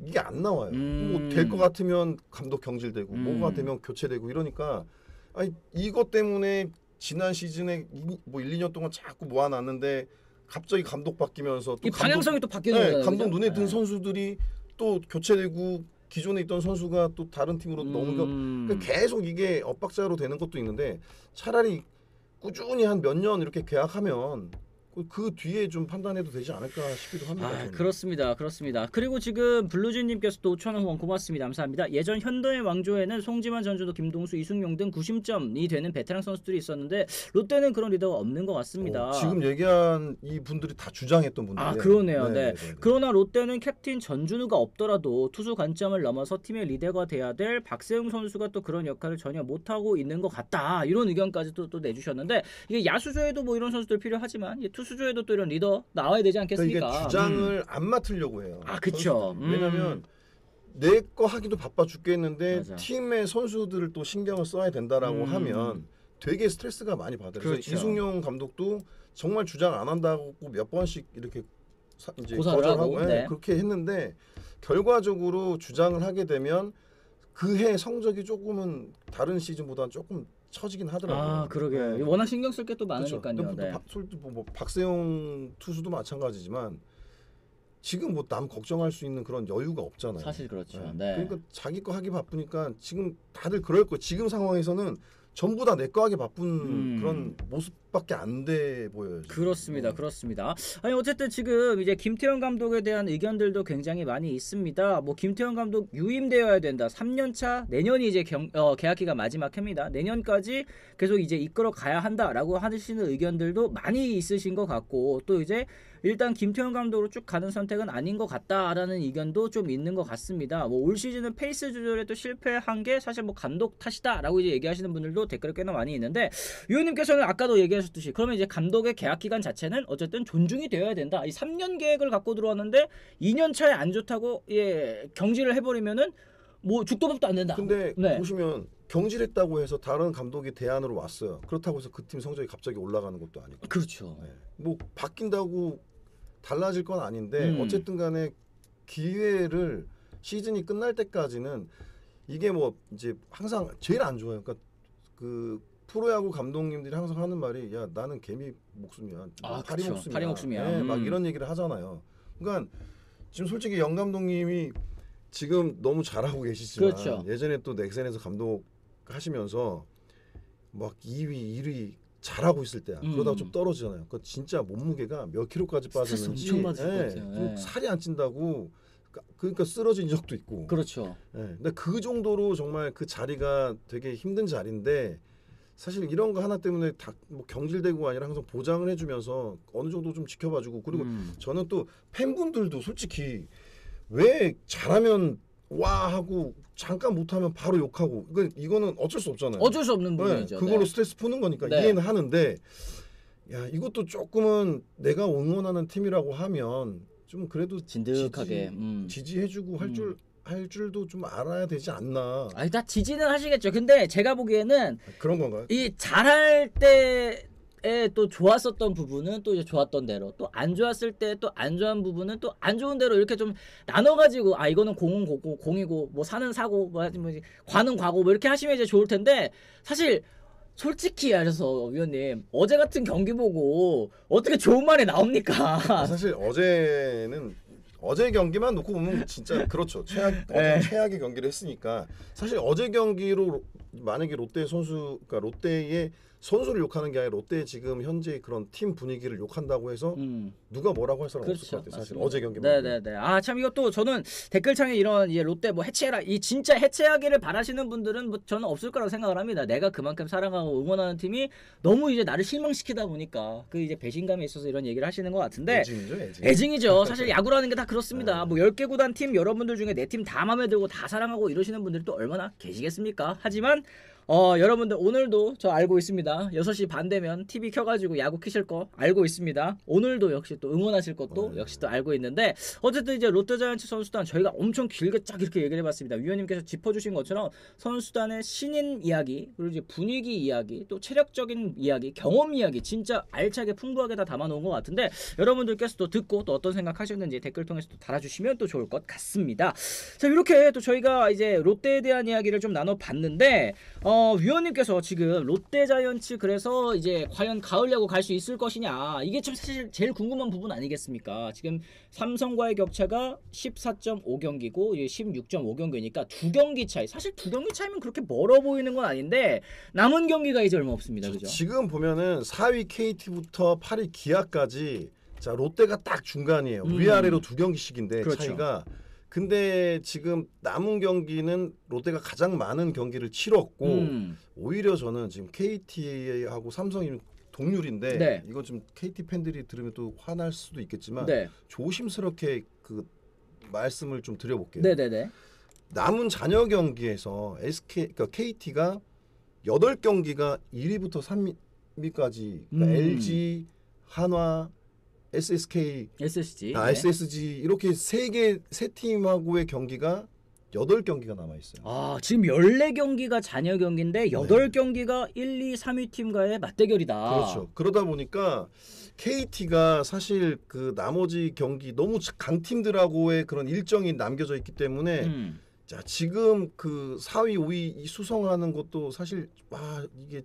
이게 안 나와요. 뭐 될 것 같으면 감독 경질되고 뭐가 되면 교체되고 이러니까 아니 이것 때문에 지난 시즌에 뭐 1, 2년 동안 자꾸 모아놨는데 갑자기 감독 바뀌면서 또 이 방향성이 또 바뀌는 네, 거예요. 감독 눈에 든 선수들이 또 교체되고 기존에 있던 선수가 또 다른 팀으로 넘겨 그러니까 계속 이게 엇박자로 되는 것도 있는데 차라리 꾸준히 한 몇 년 이렇게 계약하면 그 뒤에 좀 판단해도 되지 않을까 싶기도 합니다. 저는. 그렇습니다. 그렇습니다. 그리고 지금 블루진님께서도 5,000원 후원 고맙습니다. 감사합니다. 예전 현대의 왕조에는 송지만, 전준호, 김동수, 이승용 등 90점이 되는 베테랑 선수들이 있었는데 롯데는 그런 리더가 없는 것 같습니다. 지금 얘기한 이 분들이 다 주장했던 분들이에요. 그러네요. 네. 네. 그러나 롯데는 캡틴 전준우가 없더라도 투수 관점을 넘어서 팀의 리더가 돼야 될 박세웅 선수가 또 그런 역할을 전혀 못하고 있는 것 같다. 이런 의견까지 또 내주셨는데 이게 야수조에도 뭐 이런 선수들 필요하지만 투수조에도 또 이런 리더 나와야 되지 않겠습니까? 그러니까 이게 주장을 안 맡으려고 해요. 그렇죠. 왜냐하면 내 거 하기도 바빠 죽겠는데 맞아. 팀의 선수들을 또 신경을 써야 된다라고 하면 되게 스트레스가 많이 받아요. 그래서 그렇죠. 이승용 감독도 정말 주장 안 한다고 몇 번씩 이렇게 이제 고사를 거절하고 하고, 네. 그렇게 했는데 결과적으로 주장을 하게 되면 그 해 성적이 조금은 다른 시즌보다는 조금 처지긴 하더라고요. 그러게. 네. 워낙 신경 쓸 게 또 그렇죠. 많으니까요. 근데 뭐 박세용 투수도 마찬가지지만 지금 뭐 남 걱정할 수 있는 그런 여유가 없잖아요. 사실 그렇죠. 네. 그러니까 자기 거 하기 바쁘니까 지금 다들 그럴 거. 지금 상황에서는 전부 다 내 거 하기 바쁜 그런 모습 밖에 안 돼 보여요. 지금. 그렇습니다. 그렇습니다. 아니 어쨌든 지금 이제 김태형 감독에 대한 의견들도 굉장히 많이 있습니다. 뭐 김태형 감독 유임되어야 된다. 3년 차 내년이 이제 계약 기간 마지막 해입니다. 내년까지 계속 이제 이끌어 가야 한다라고 하시는 의견들도 많이 있으신 것 같고 또 이제 일단 김태형 감독으로 쭉 가는 선택은 아닌 것 같다라는 의견도 좀 있는 것 같습니다. 뭐 올 시즌은 페이스 조절에 또 실패한 게 사실 뭐 감독 탓이다라고 이제 얘기하시는 분들도 댓글에 꽤나 많이 있는데 위원님께서는 아까도 얘기하셨듯이 그러면 이제 감독의 계약 기간 자체는 어쨌든 존중이 되어야 된다. 이 3년 계획을 갖고 들어왔는데 2년 차에 안 좋다고 경질을 해버리면은 뭐 죽도 밥도 안 된다. 근데 네. 보시면 경질했다고 해서 다른 감독이 대안으로 왔어요. 그렇다고 해서 그 팀 성적이 갑자기 올라가는 것도 아니고. 그렇죠. 네. 뭐 바뀐다고 달라질 건 아닌데 어쨌든 간에 기회를 시즌이 끝날 때까지는 이게 뭐 이제 항상 제일 안 좋아요. 그러니까 그 프로야구 감독님들이 항상 하는 말이 야 나는 개미 목숨이야. 파리 그렇죠. 목숨이야. 파리 목숨이야. 네, 막 이런 얘기를 하잖아요. 그러니까 지금 솔직히 영 감독님이 지금 너무 잘하고 계시지만 그렇죠. 예전에 또 넥센에서 감독 하시면서 막 2위, 1위 잘하고 있을 때야. 그러다가 좀 떨어지잖아요. 그 진짜 몸무게가 몇 킬로까지 스트레스 빠졌는지 엄청 받을 것 같아요. 좀 예. 살이 안 찐다고 그러니까 쓰러진 적도 있고. 그렇죠. 근데 그 정도로 정말 그 자리가 되게 힘든 자리인데 사실 이런 거 하나 때문에 다 뭐 경질되고 아니라 항상 보장을 해주면서 어느 정도 좀 지켜봐주고 그리고 저는 또 팬분들도 솔직히 왜 잘하면 와 하고 잠깐 못하면 바로 욕하고 이거는 어쩔 수 없잖아요. 어쩔 수 없는 부분이죠. 그걸로 네. 스트레스 푸는 거니까 네. 이해는 하는데 야 이것도 조금은 내가 응원하는 팀이라고 하면 좀 그래도 진득하게 지지해주고 할 줄도 좀 알아야 되지 않나. 아니 다 지지는 하시겠죠. 근데 제가 보기에는 그런 건가요? 이 잘할 때에 또 좋았었던 부분은 또 이제 좋았던 대로 또 안 좋았을 때 또 안 좋은 부분은 또 안 좋은 대로 이렇게 좀 나눠가지고 아 이거는 공은 공이고 뭐 사는 사고 뭐 과는 과고 뭐 이렇게 하시면 이제 좋을 텐데 사실 솔직히 말해서 위원님 어제 같은 경기 보고 어떻게 좋은 말이 나옵니까? 사실 어제 경기만 놓고 보면 진짜 그렇죠. 최악의 경기를 했으니까 사실 어제 경기로 만약에 롯데 선수 그러니까 롯데의 선수를 욕하는 게 아니라 롯데 지금 현재 그런 팀 분위기를 욕한다고 해서 누가 뭐라고 할 사람 그렇죠. 없을 것 같아요. 사실 맞습니다. 어제 경기만. 네네네. 아 참 이것도 저는 댓글창에 이런 이제 롯데 뭐 해체해라 이 진짜 해체하기를 바라시는 분들은 뭐 저는 없을 거라고 생각을 합니다. 내가 그만큼 사랑하고 응원하는 팀이 너무 이제 나를 실망시키다 보니까 그 이제 배신감에 있어서 이런 얘기를 하시는 것 같은데 애증이죠, 애증. 애증이죠. 사실 야구라는 게 다 그렇습니다. 뭐 10개 구단 팀 여러분들 중에 내 팀 다 마음에 들고 다 사랑하고 이러시는 분들이 또 얼마나 계시겠습니까? 하지만 여러분들 오늘도 저 알고 있습니다. 6시 반 되면 TV 켜가지고 야구 키실 거 알고 있습니다. 오늘도 역시 또 응원하실 것도 역시 또 알고 있는데 어쨌든 이제 롯데자이언츠 선수단 저희가 엄청 길게 쫙 이렇게 얘기를 해봤습니다. 위원님께서 짚어주신 것처럼 선수단의 신인 이야기 그리고 이제 분위기 이야기 또 체력적인 이야기 경험 이야기 진짜 알차게 풍부하게 다 담아놓은 것 같은데 여러분들께서 또 듣고 또 어떤 생각하셨는지 댓글 통해서 또 달아주시면 또 좋을 것 같습니다. 자 이렇게 또 저희가 이제 롯데에 대한 이야기를 좀 나눠봤는데 위원님께서 지금 롯데자이언츠 그래서 이제 과연 가을 야구 갈 수 있을 것이냐 이게 참 사실 제일 궁금한 부분 아니겠습니까? 지금 삼성과의 격차가 14.5경기고 16.5경기니까 2경기 차이 사실 2경기 차이면 그렇게 멀어 보이는 건 아닌데 남은 경기가 이제 얼마 없습니다. 그죠? 지금 보면은 4위 KT부터 8위 기아까지 자 롯데가 딱 중간이에요. 위아래로 2경기씩인데 그렇죠. 차이가 근데 지금 남은 경기는 롯데가 가장 많은 경기를 치렀고 오히려 저는 지금 KT하고 삼성이 동률인데 네. 이건 좀 KT 팬들이 들으면 또 화날 수도 있겠지만 네. 조심스럽게 그 말씀을 좀 드려볼게요. 네네네. 남은 잔여 경기에서 그러니까 KT가 8경기가 1위부터 3위까지 그러니까 LG, 한화, SSG 이렇게 세 팀하고의 경기가 8경기가 남아 있어요. 지금 14경기가 잔여 경기인데 8경기가 1, 2, 3위 팀과의 맞대결이다. 그렇죠. 그러다 보니까 KT가 사실 그 나머지 경기 너무 강팀들하고의 그런 일정이 남겨져 있기 때문에 자, 지금 그 4위, 5위 수성하는 것도 사실 이게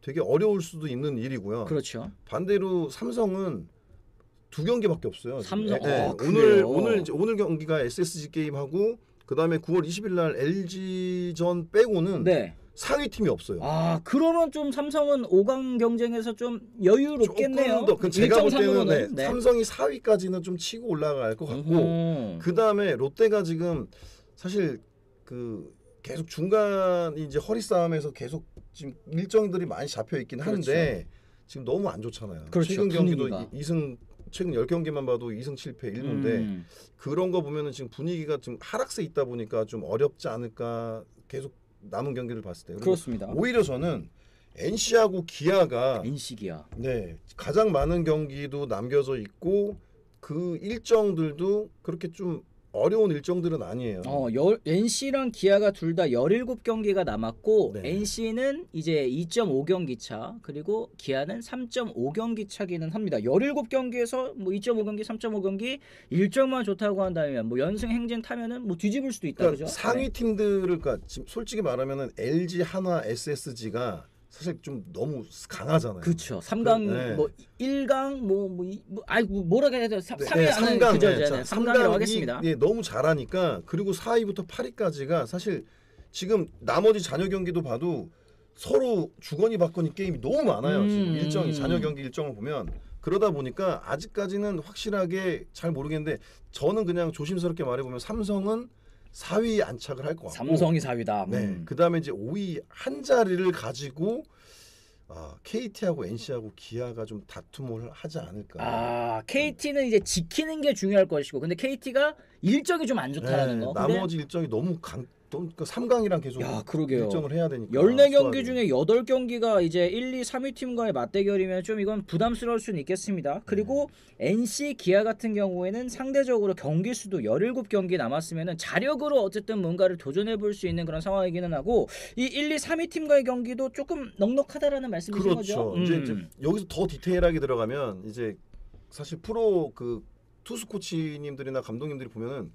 되게 어려울 수도 있는 일이고요. 그렇죠. 반대로 삼성은 2경기밖에 없어요. 삼성 오늘 경기가 SSG 게임하고 그다음에 9월 20일 날 LG전 빼고는 상위 팀이 없어요. 아 그러면 좀 삼성은 5강 경쟁에서 좀 여유롭겠네요. 조금 더 제가 볼 때는 1.3으로는. 네, 삼성이 4위까지는 좀 치고 올라갈 것 같고 그 다음에 롯데가 지금 사실 그 계속 중간 이제 허리 싸움에서 계속 지금 일정들이 많이 잡혀 있긴 한데 지금 너무 안 좋잖아요. 그렇죠. 최근 경기도 분위기가. 2승 최근 10경기만 봐도 2승 7패 1무인데 그런 거 보면은 지금 분위기가 좀 하락세 있다 보니까 좀 어렵지 않을까 계속 남은 경기를 봤을 때. 그리고 그렇습니다. 오히려 저는 NC하고 기아가 NC 기아. 네 가장 많은 경기도 남겨져 있고 그 일정들도 그렇게 좀 어려운 일정들은 아니에요. NC랑 기아가 둘 다 17경기가 남았고 네. NC는 이제 2.5경기 차 그리고 기아는 3.5경기 차기는 합니다. 17경기에서 뭐 2.5경기, 3.5경기 일정만 좋다고 한다면 뭐 연승 행진 타면은 뭐 뒤집을 수도 있다. 그러니까 그죠? 상위 팀들을 그러니까 지금 솔직히 말하면은 LG, 한화, SSG가 사실 좀 너무 강하잖아요. 그렇죠. 3강 네. 뭐 1강 뭐라 해야 돼요? 3위 네, 안에 3강, 그죠? 네, 3강이라고 하겠습니다. 예, 너무 잘하니까 그리고 4위부터 8위까지가 사실 지금 나머지 잔여 경기도 봐도 서로 주거니 받거니 게임이 너무 많아요. 지금 일정이 잔여 경기 일정을 보면 그러다 보니까 아직까지는 확실하게 잘 모르겠는데 저는 그냥 조심스럽게 말해보면 삼성은 4위 안착을 할 것 같고 삼성이 4위다. 네, 그다음에 이제 5위 한 자리를 가지고 KT하고 NC하고 기아가 좀 다툼을 하지 않을까. KT는 이제 지키는 게 중요할 것이고 근데 KT가 일정이 좀 안 좋다라는 네, 거. 나머지 일정이 너무 그러니까 3강이랑 계속 야, 그러게요. 일정을 해야 되니까. 14경기 중에 8경기가 이제 1, 2, 3위 팀과의 맞대결이면 좀 이건 부담스러울 수는 있겠습니다. 그리고 NC 기아 같은 경우에는 상대적으로 경기 수도 17경기 남았으면은 자력으로 어쨌든 뭔가를 도전해 볼 수 있는 그런 상황이기는 하고 이 1, 2, 3위 팀과의 경기도 조금 넉넉하다라는 말씀이신 그렇죠. 거죠. 이제 여기서 더 디테일하게 들어가면 이제 사실 프로 그 투수 코치님들이나 감독님들이 보면은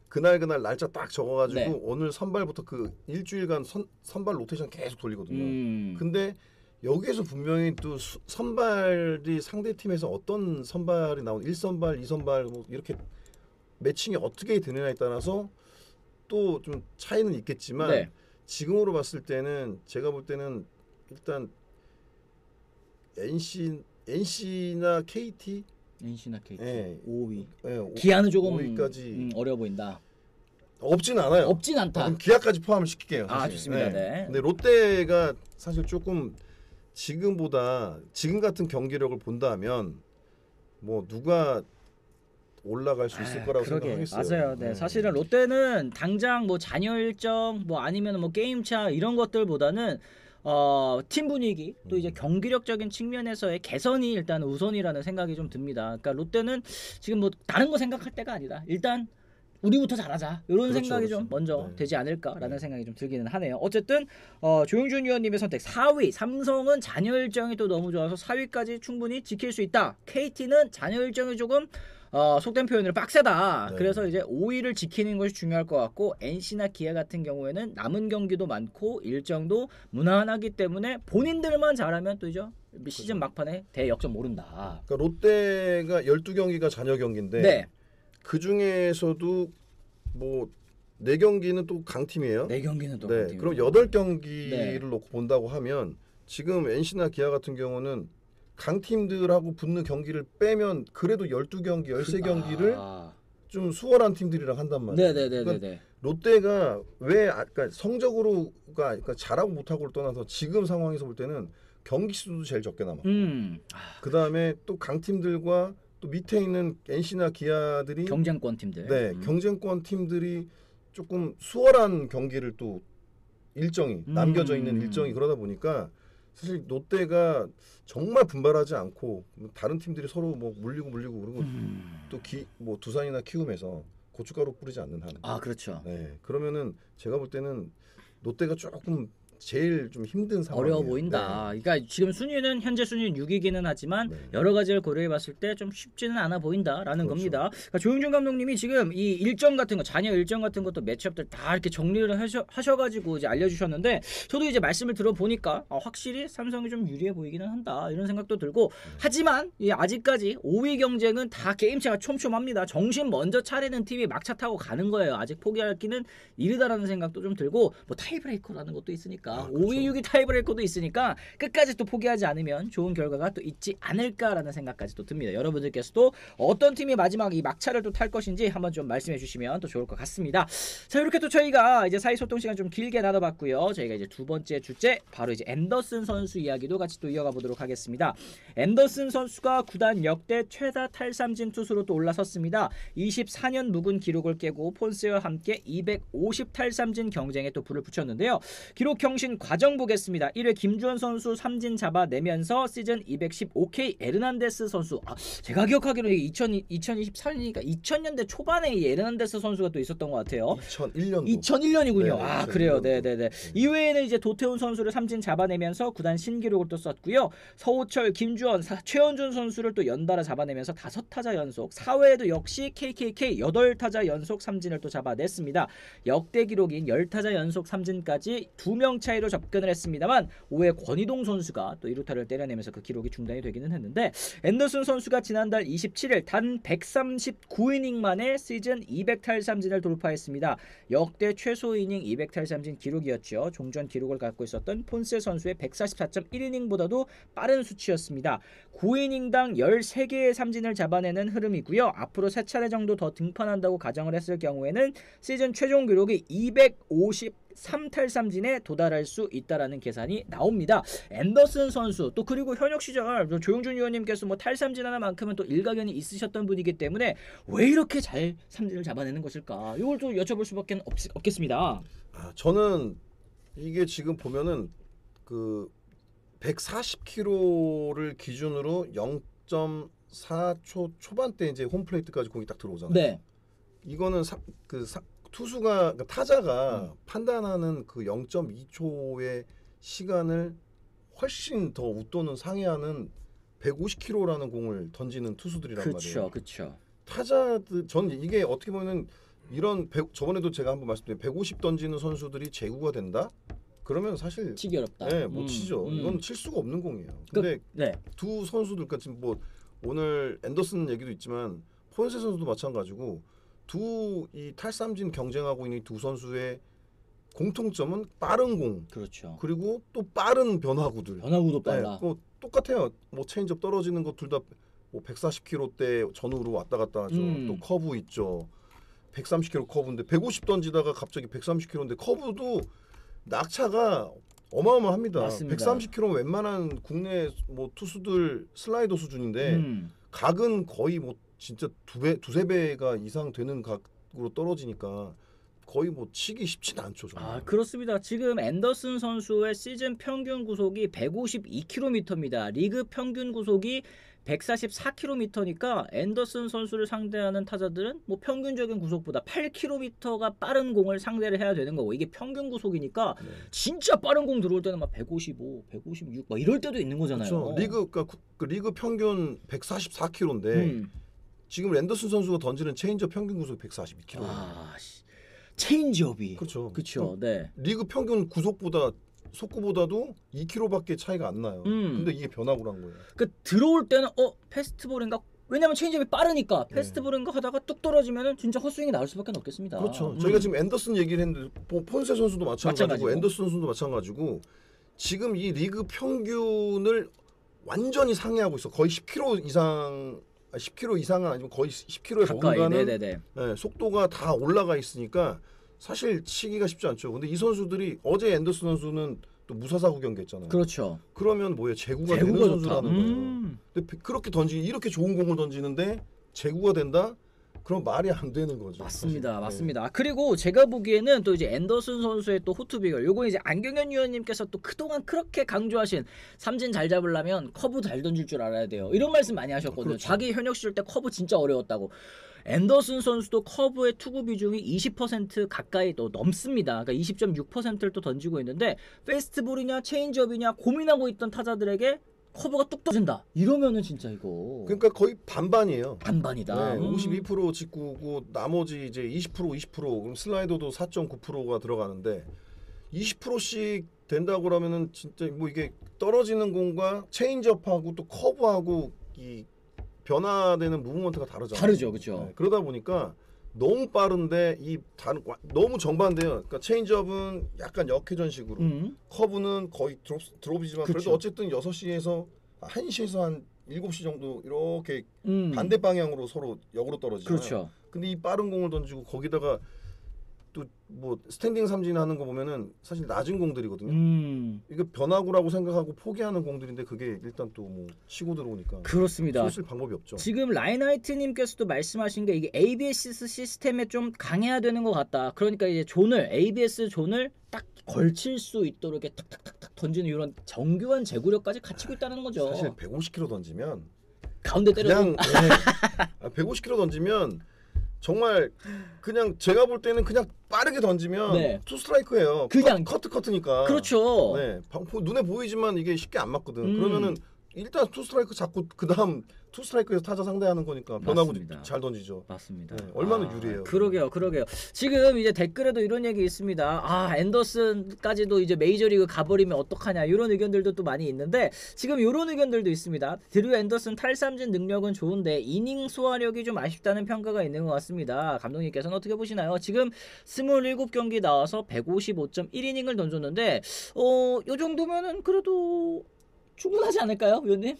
그날 날짜 딱 적어가지고 네. 오늘 선발부터 그 일주일간 선발 로테이션 계속 돌리거든요. 근데 여기에서 분명히 또 선발이 상대 팀에서 어떤 선발이 나온 1선발, 2선발 뭐 이렇게 매칭이 어떻게 되느냐에 따라서 또 좀 차이는 있겠지만 네. 지금으로 봤을 때는 제가 볼 때는 일단 NC나 KT NC나 KT 예. 5위. 예, 기아는 조금 5위까지 어려워 보인다. 없진 않아요. 없진 않다. 그럼 기아까지 포함을 시킬게요. 사실. 좋습니다. 네. 근데 롯데가 사실 조금 지금 같은 경기력을 본다면 뭐 누가 올라갈 수 있을 거라고 생각하겠어요. 맞아요. 네. 사실은 롯데는 당장 뭐 잔여 일정 뭐 아니면 뭐 게임차 이런 것들보다는 팀 분위기 또 이제 경기력적인 측면에서의 개선이 일단 우선이라는 생각이 좀 듭니다. 그러니까 롯데는 지금 뭐 다른 거 생각할 때가 아니다. 일단 우리부터 잘하자 이런 그렇죠, 생각이 그렇죠. 좀 먼저 네. 되지 않을까라는 네. 생각이 좀 들기는 하네요. 어쨌든 조용준 위원님의 선택 4위 삼성은 잔여 일정이 또 너무 좋아서 4위까지 충분히 지킬 수 있다. KT는 잔여 일정이 조금 속된 표현으로 빡세다. 네. 그래서 이제 5위를 지키는 것이 중요할 것 같고 NC나 기아 같은 경우에는 남은 경기도 많고 일정도 무난하기 때문에 본인들만 잘하면 또 이제 시즌 막판에 대역전 모른다. 그러니까 롯데가 12경기가 잔여 경기인데 네. 그 중에서도 뭐 4경기는 또 강팀이에요. 4경기는 또 네. 강팀이고. 그럼 8경기를 네. 놓고 본다고 하면 지금 NC나 기아 같은 경우는 강팀들하고 붙는 경기를 빼면 그래도 12경기, 13경기를 좀 수월한 팀들이랑 한단 말이에요. 네네네네. 그러니까 롯데가 그러니까 성적으로가 그러니까 잘하고 못하고를 떠나서 지금 상황에서 볼 때는 경기 수도 제일 적게 남아. 그 다음에 또 강팀들과 또 밑에 있는 NC나 기아들이 경쟁권 팀들. 네, 경쟁권 팀들이 조금 수월한 경기를 또 일정이 남겨져 있는 일정이 그러다 보니까 사실 롯데가 정말 분발하지 않고 다른 팀들이 서로 뭐 물리고 그리고 또 뭐 두산이나 키움에서 고춧가루 뿌리지 않는 한. 그렇죠. 네, 그러면은 제가 볼 때는 롯데가 조금 제일 좀 힘든 상황이에요. 어려워 보인다. 그러니까 지금 순위는 현재 순위는 6위기는 하지만 네. 여러 가지를 고려해 봤을 때 좀 쉽지는 않아 보인다라는 그렇죠. 겁니다. 그러니까 조용준 감독님이 지금 이 일정 같은 거 잔여 일정 같은 것도 매치업들 다 이렇게 정리를 하셔가지고 이제 알려주셨는데 저도 이제 말씀을 들어보니까 확실히 삼성이 좀 유리해 보이기는 한다 이런 생각도 들고 하지만 아직까지 5위 경쟁은 다 게임차가 촘촘합니다. 정신 먼저 차리는 팀이 막차 타고 가는 거예요. 아직 포기할 기는 이르다라는 생각도 좀 들고 뭐 타이브레이커라는 것도 있으니까 않을까. 그렇죠. 5위, 6위 타이브레이커도 있으니까 끝까지 또 포기하지 않으면 좋은 결과가 또 있지 않을까라는 생각까지 또 듭니다. 여러분들께서도 어떤 팀이 마지막 이 막차를 또 탈 것인지 한번 좀 말씀해 주시면 또 좋을 것 같습니다. 자, 이렇게 또 저희가 이제 사이 소통 시간 좀 길게 나눠봤고요. 저희가 이제 두 번째 주제 바로 이제 앤더슨 선수 이야기도 같이 또 이어가 보도록 하겠습니다. 앤더슨 선수가 구단 역대 최다 탈삼진 투수로 또 올라섰습니다. 24년 묵은 기록을 깨고 폰세와 함께 250 탈삼진 경쟁에 또 불을 붙였는데요. 기록 경신 과정 보겠습니다. 1회 김주원 선수 삼진 잡아내면서 시즌 215K 에르난데스 선수. 제가 기억하기로는 2024년이니까 2000년대 초반에 이 에르난데스 선수가 또 있었던 것 같아요. 2001년도. 2001년이군요. 네, 아 2001년도. 그래요. 네네네. 이외에는 이제 도태훈 선수를 삼진 잡아내면서 구단 신기록을 또 썼고요. 서호철, 김주원, 최원준 선수를 또 연달아 잡아내면서 5타자 연속. 4회에도 역시 KKK 8타자 연속 삼진을 또 잡아냈습니다. 역대 기록인 10타자 연속 삼진까지 2명 차이로 접근을 했습니다만 5회 권희동 선수가 또 1루타를 때려내면서 그 기록이 중단이 되기는 했는데 앤더슨 선수가 지난달 27일 단 139이닝 만에 시즌 200탈삼진을 돌파했습니다. 역대 최소 이닝 200탈삼진 기록이었죠. 종전 기록을 갖고 있었던 폰세 선수의 144.1이닝보다도 빠른 수치였습니다. 9이닝당 13개의 삼진을 잡아내는 흐름이고요. 앞으로 3차례 정도 더 등판한다고 가정을 했을 경우에는 시즌 최종 기록이 253탈삼진에 도달할 수 있다라는 계산이 나옵니다. 앤더슨 선수 또 그리고 현역 시절 조용준 의원님께서 뭐 탈삼진 하나만큼은 또 일가견이 있으셨던 분이기 때문에 왜 이렇게 잘 삼진을 잡아내는 것일까? 이걸 또 여쭤볼 수밖에 없겠습니다. 저는 이게 지금 보면은 그 140km를 기준으로 0.4초 초반대 이제 홈플레이트까지 공이 딱 들어오잖아요. 네. 이거는 투수가 그러니까 타자가 판단하는 그 0.2초의 시간을 훨씬 더 웃도는 상회하는 150km라는 공을 던지는 투수들이란 말이에요. 그렇죠. 타자들 전 이게 어떻게 보면은 이런 저번에도 제가 한번 말씀드린 150 던지는 선수들이 제구가 된다? 그러면 사실 치기 어렵다. 네, 못 치죠. 이건 칠 수가 없는 공이에요. 근데 네. 두 선수들 그러니까 지금 뭐 오늘 앤더슨 얘기도 있지만 폰세 선수도 마찬가지고 두 이 탈삼진 경쟁하고 있는 두 선수의 공통점은 빠른 공. 그렇죠. 그리고 또 빠른 변화구들. 변화구도 빨라. 뭐 똑같아요. 뭐 체인지업 떨어지는 거 둘 다 뭐 140km대 전후로 왔다 갔다 하죠. 또 커브 있죠. 130km 커브인데 150 던지다가 갑자기 130km인데 커브도 낙차가 어마어마합니다. 맞습니다. 130km 웬만한 국내 뭐 투수들 슬라이더 수준인데 각은 거의 뭐 진짜 두세 배가 이상 되는 각으로 떨어지니까 거의 뭐 치기 쉽지는 않죠. 정말. 그렇습니다. 지금 앤더슨 선수의 시즌 평균 구속이 152km입니다. 리그 평균 구속이 144km니까 앤더슨 선수를 상대하는 타자들은 뭐 평균적인 구속보다 8km가 빠른 공을 상대를 해야 되는 거고 이게 평균 구속이니까 진짜 빠른 공 들어올 때는 막 155, 156 막 이럴 때도 있는 거잖아요. 그렇죠. 리그 평균 144km인데 지금 앤더슨 선수가 던지는 체인지업 평균 구속 142km. 체인지업이 그렇죠. 네. 리그 평균 구속보다 속구보다도 2km밖에 차이가 안 나요. 근데 이게 변화구란 거예요. 그 들어올 때는 패스트볼인가? 왜냐면 체인지업이 빠르니까 패스트볼인가 하다가 뚝 떨어지면은 진짜 헛스윙이 나올 수밖에 없겠습니다. 그렇죠. 저희가 지금 앤더슨 얘기를 했는데 폰세 선수도 마찬가지고 앤더슨 선수도 마찬가지고 지금 이 리그 평균을 완전히 상회하고 있어. 거의 10km 이상 10km 이상은 아니면 거의 10km에 머무르는 속도가 다 올라가 있으니까 사실 치기가 쉽지 않죠. 근데 이 선수들이 어제 앤더슨 선수는 또 무사사구 경기했잖아요. 그렇죠. 그러면 뭐예요? 제구가 되는 선수라는 거예요. 근데 그렇게 이렇게 좋은 공을 던지는데 제구가 된다? 그럼 말이 안 되는 거죠. 맞습니다. 사실. 맞습니다. 그리고 제가 보기에는 또 이제 앤더슨 선수의 또 호투 비결 요거 이제 안경현 위원님께서 또 그동안 그렇게 강조하신 삼진 잘 잡으려면 커브 잘 던질 줄 알아야 돼요. 이런 말씀 많이 하셨거든요. 그렇죠. 자기 현역 시절 때 커브 진짜 어려웠다고. 앤더슨 선수도 커브의 투구 비중이 20% 가까이 또 넘습니다. 그러니까 20.6%를 또 던지고 있는데 페스트볼이냐 체인지업이냐 고민하고 있던 타자들에게 커브가 뚝 떨어진다. 이러면은 진짜 이거 그러니까 거의 반반이에요. 반반이다. 52% 직구고 나머지 이제 20% 그럼 슬라이더도 4.9%가 들어가는데 20%씩 된다고 그러면은 진짜 뭐 이게 떨어지는 공과 체인지업하고 또 커브하고 이 변화되는 무브먼트가 다르잖아요. 다르죠, 그렇죠. 그러다 보니까 너무 빠른데 이 다른 너무 정반대요. 그러니까 체인지업은 약간 역회전식으로, 커브는 거의 드롭이지만 그쵸. 그래도 어쨌든 6시에서 1시에서 한 7시 정도 이렇게 반대 음. 방향으로 서로 역으로 떨어지잖아요. 그렇죠. 근데 이 빠른 공을 던지고 거기다가 또 뭐 스탠딩 삼진 하는 거 보면은 사실 낮은 공들이거든요. 이거 변화구라고 생각하고 포기하는 공들인데 그게 일단 또 뭐 치고 들어오니까 그렇습니다. 쓸 방법이 없죠. 지금 라인하이트님께서도 말씀하신 게 이게 ABS 시스템에 좀 강해야 되는 것 같다. 그러니까 이제 ABS 존을 딱 걸칠 수 있도록 이렇게 탁탁탁탁 던지는 이런 정교한 제구력까지 갖추고 있다는 거죠. 사실 150km 던지면 가운데 때려도 그냥 150km 던지면 정말 그냥 제가 볼 때는 그냥 빠르게 던지면 네. 투 스트라이크예요. 그냥 커트니까. 그렇죠. 네, 눈에 보이지만 이게 쉽게 안 맞거든. 음. 그러면은 일단 투 스트라이크 잡고 그 다음 투 스트라이크에서 타자 상대하는 거니까 변화구 맞습니다. 잘 던지죠. 맞습니다. 네, 얼마나 유리해요. 그러게요. 지금 이제 댓글에도 이런 얘기 있습니다. 앤더슨까지도 이제 메이저리그 가버리면 어떡하냐 이런 의견들도 또 많이 있는데 지금 이런 의견들도 있습니다. 드류 앤더슨 탈삼진 능력은 좋은데 이닝 소화력이 좀 아쉽다는 평가가 있는 것 같습니다. 감독님께서는 어떻게 보시나요? 지금 27경기 나와서 155.1이닝을 던졌는데 요 정도면은 그래도 충분하지 않을까요, 위원님?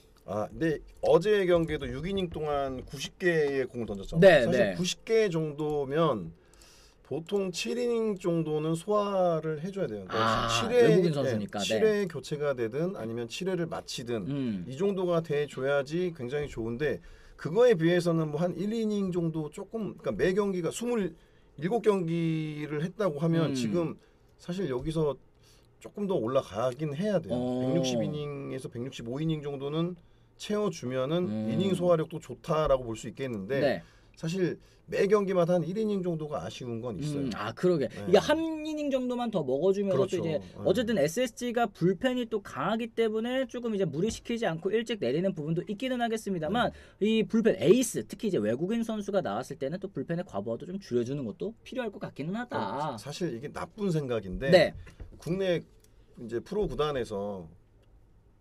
근데 어제 경기에도 6이닝 동안 90개의 공을 던졌잖아요. 네, 사실 네. 90개 정도면 보통 7이닝 정도는 소화를 해줘야 돼요. 외국인 선수니까. 7회 교체가 되든 아니면 7회를 마치든 이 정도가 돼줘야지 굉장히 좋은데 그거에 비해서는 뭐 한 1이닝 정도 조금 그러니까 매 경기가 27경기를 했다고 하면 지금 사실 여기서 조금 더 올라가긴 해야 돼요. 160이닝에서 165이닝 정도는 채워주면은 이닝 소화력도 좋다라고 볼 수 있겠는데 네. 사실 매 경기마다 한 1이닝 정도가 아쉬운 건 있어요. 그러게. 네. 이게 한 이닝 정도만 더 먹어주면 그렇죠. 또 이제 네. 어쨌든 SSG가 불펜이 또 강하기 때문에 조금 이제 무리시키지 않고 일찍 내리는 부분도 있기는 하겠습니다만 이 불펜 에이스 특히 이제 외국인 선수가 나왔을 때는 또 불펜의 과부하도 좀 줄여주는 것도 필요할 것 같기는 하다. 사실 이게 나쁜 생각인데 네. 국내 이제 프로 구단에서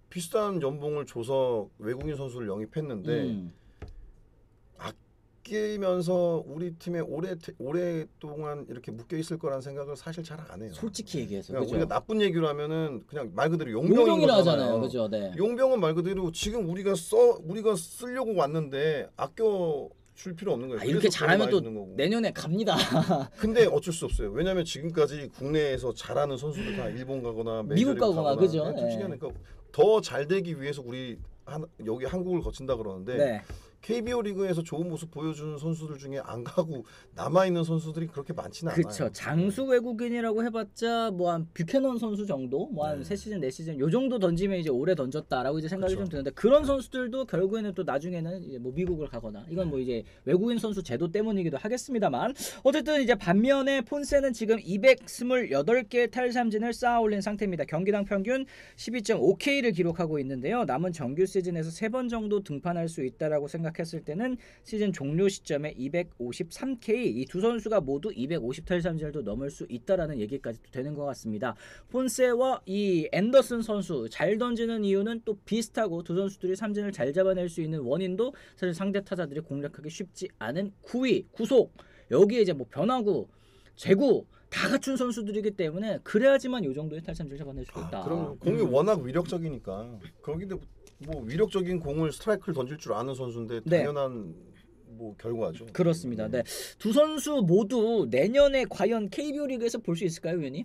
비슷한 연봉을 줘서 외국인 선수를 영입했는데 아끼면서 우리 팀에 오랫동안 이렇게 묶여 있을 거라는 생각을 사실 잘 안 해요. 솔직히 얘기해서 그러니까 그죠? 우리가 나쁜 얘기로 하면은 그냥 말 그대로 용병인 용병이라 거잖아요. 하잖아요, 그죠? 네. 용병은 말 그대로 지금 우리가 쓰려고 왔는데 아껴 줄 필요 없는 거예요. 이렇게 그래서 잘하면 더 또 많이 주는 거고. 내년에 갑니다. 근데 어쩔 수 없어요. 왜냐하면 지금까지 국내에서 잘하는 선수들 다 일본 가거나 미국 가거나, 그죠? 솔직히 네. 하니까 더 잘 되기 위해서 우리 여기 한국을 거친다 그러는데 네. KBO 리그에서 좋은 모습 보여주는 선수들 중에 안 가고 남아 있는 선수들이 그렇게 많지는 않아요. 그렇죠. 장수 외국인이라고 해봤자 뭐 한 뷰캐넌 선수 정도, 뭐 한 3시즌, 4시즌 요 정도 던지면 이제 오래 던졌다라고 이제 생각이 그쵸. 좀 드는데 그런 선수들도 결국에는 또 나중에는 이제 뭐 미국을 가거나 이건 뭐 이제 외국인 선수 제도 때문이기도 하겠습니다만 어쨌든 이제 반면에 폰세는 지금 228개의 탈삼진을 쌓아올린 상태입니다. 경기당 평균 12.5K를 기록하고 있는데요. 남은 정규 시즌에서 3번 정도 등판할 수 있다라고 생각했을 때는 시즌 종료 시점에 253K 이 두 선수가 모두 250 탈삼진을 넘을 수 있다라는 얘기까지 되는 것 같습니다. 폰세와 이 앤더슨 선수 잘 던지는 이유는 또 비슷하고 두 선수들이 삼진을 잘 잡아낼 수 있는 원인도 사실 상대 타자들이 공략하기 쉽지 않은 구위, 구속 여기에 이제 뭐 변화구, 제구 다 갖춘 선수들이기 때문에 그래야지만 이 정도의 탈삼진을 잡아낼 수 있다. 그럼 공이 워낙 위력적이니까 거기도 뭐 위력적인 공을 스트라이크를 던질 줄 아는 선수인데 네. 당연한 뭐 결과죠. 그렇습니다. 네. 두 선수 모두 내년에 과연 KBO 리그에서 볼 수 있을까요, 위원님?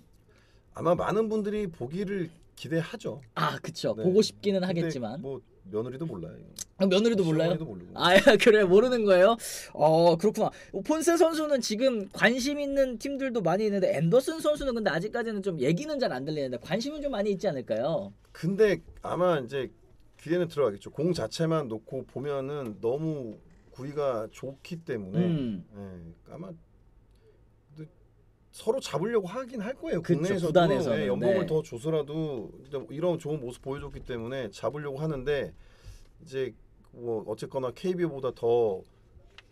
아마 많은 분들이 보기를 기대하죠. 그쵸. 네. 보고 싶기는 근데 하겠지만. 뭐 며느리도 몰라요. 며느리도 몰라요? 시어머니도 모르고. 그래 모르는 거예요? 그렇구나. 폰세 선수는 지금 관심 있는 팀들도 많이 있는데 앤더슨 선수는 근데 아직까지는 좀 얘기는 잘 안 들리는데 관심은 좀 많이 있지 않을까요? 근데 아마 이제 귀에는 들어가겠죠. 공 자체만 놓고 보면은 너무 구위가 좋기 때문에 아마 서로 잡으려고 하긴 할 거예요. 그쵸, 국내에서도 구단에서는. 연봉을 네. 더 줘서라도 이런 좋은 모습 보여줬기 때문에 잡으려고 하는데 이제 뭐 어쨌거나 KBO보다 더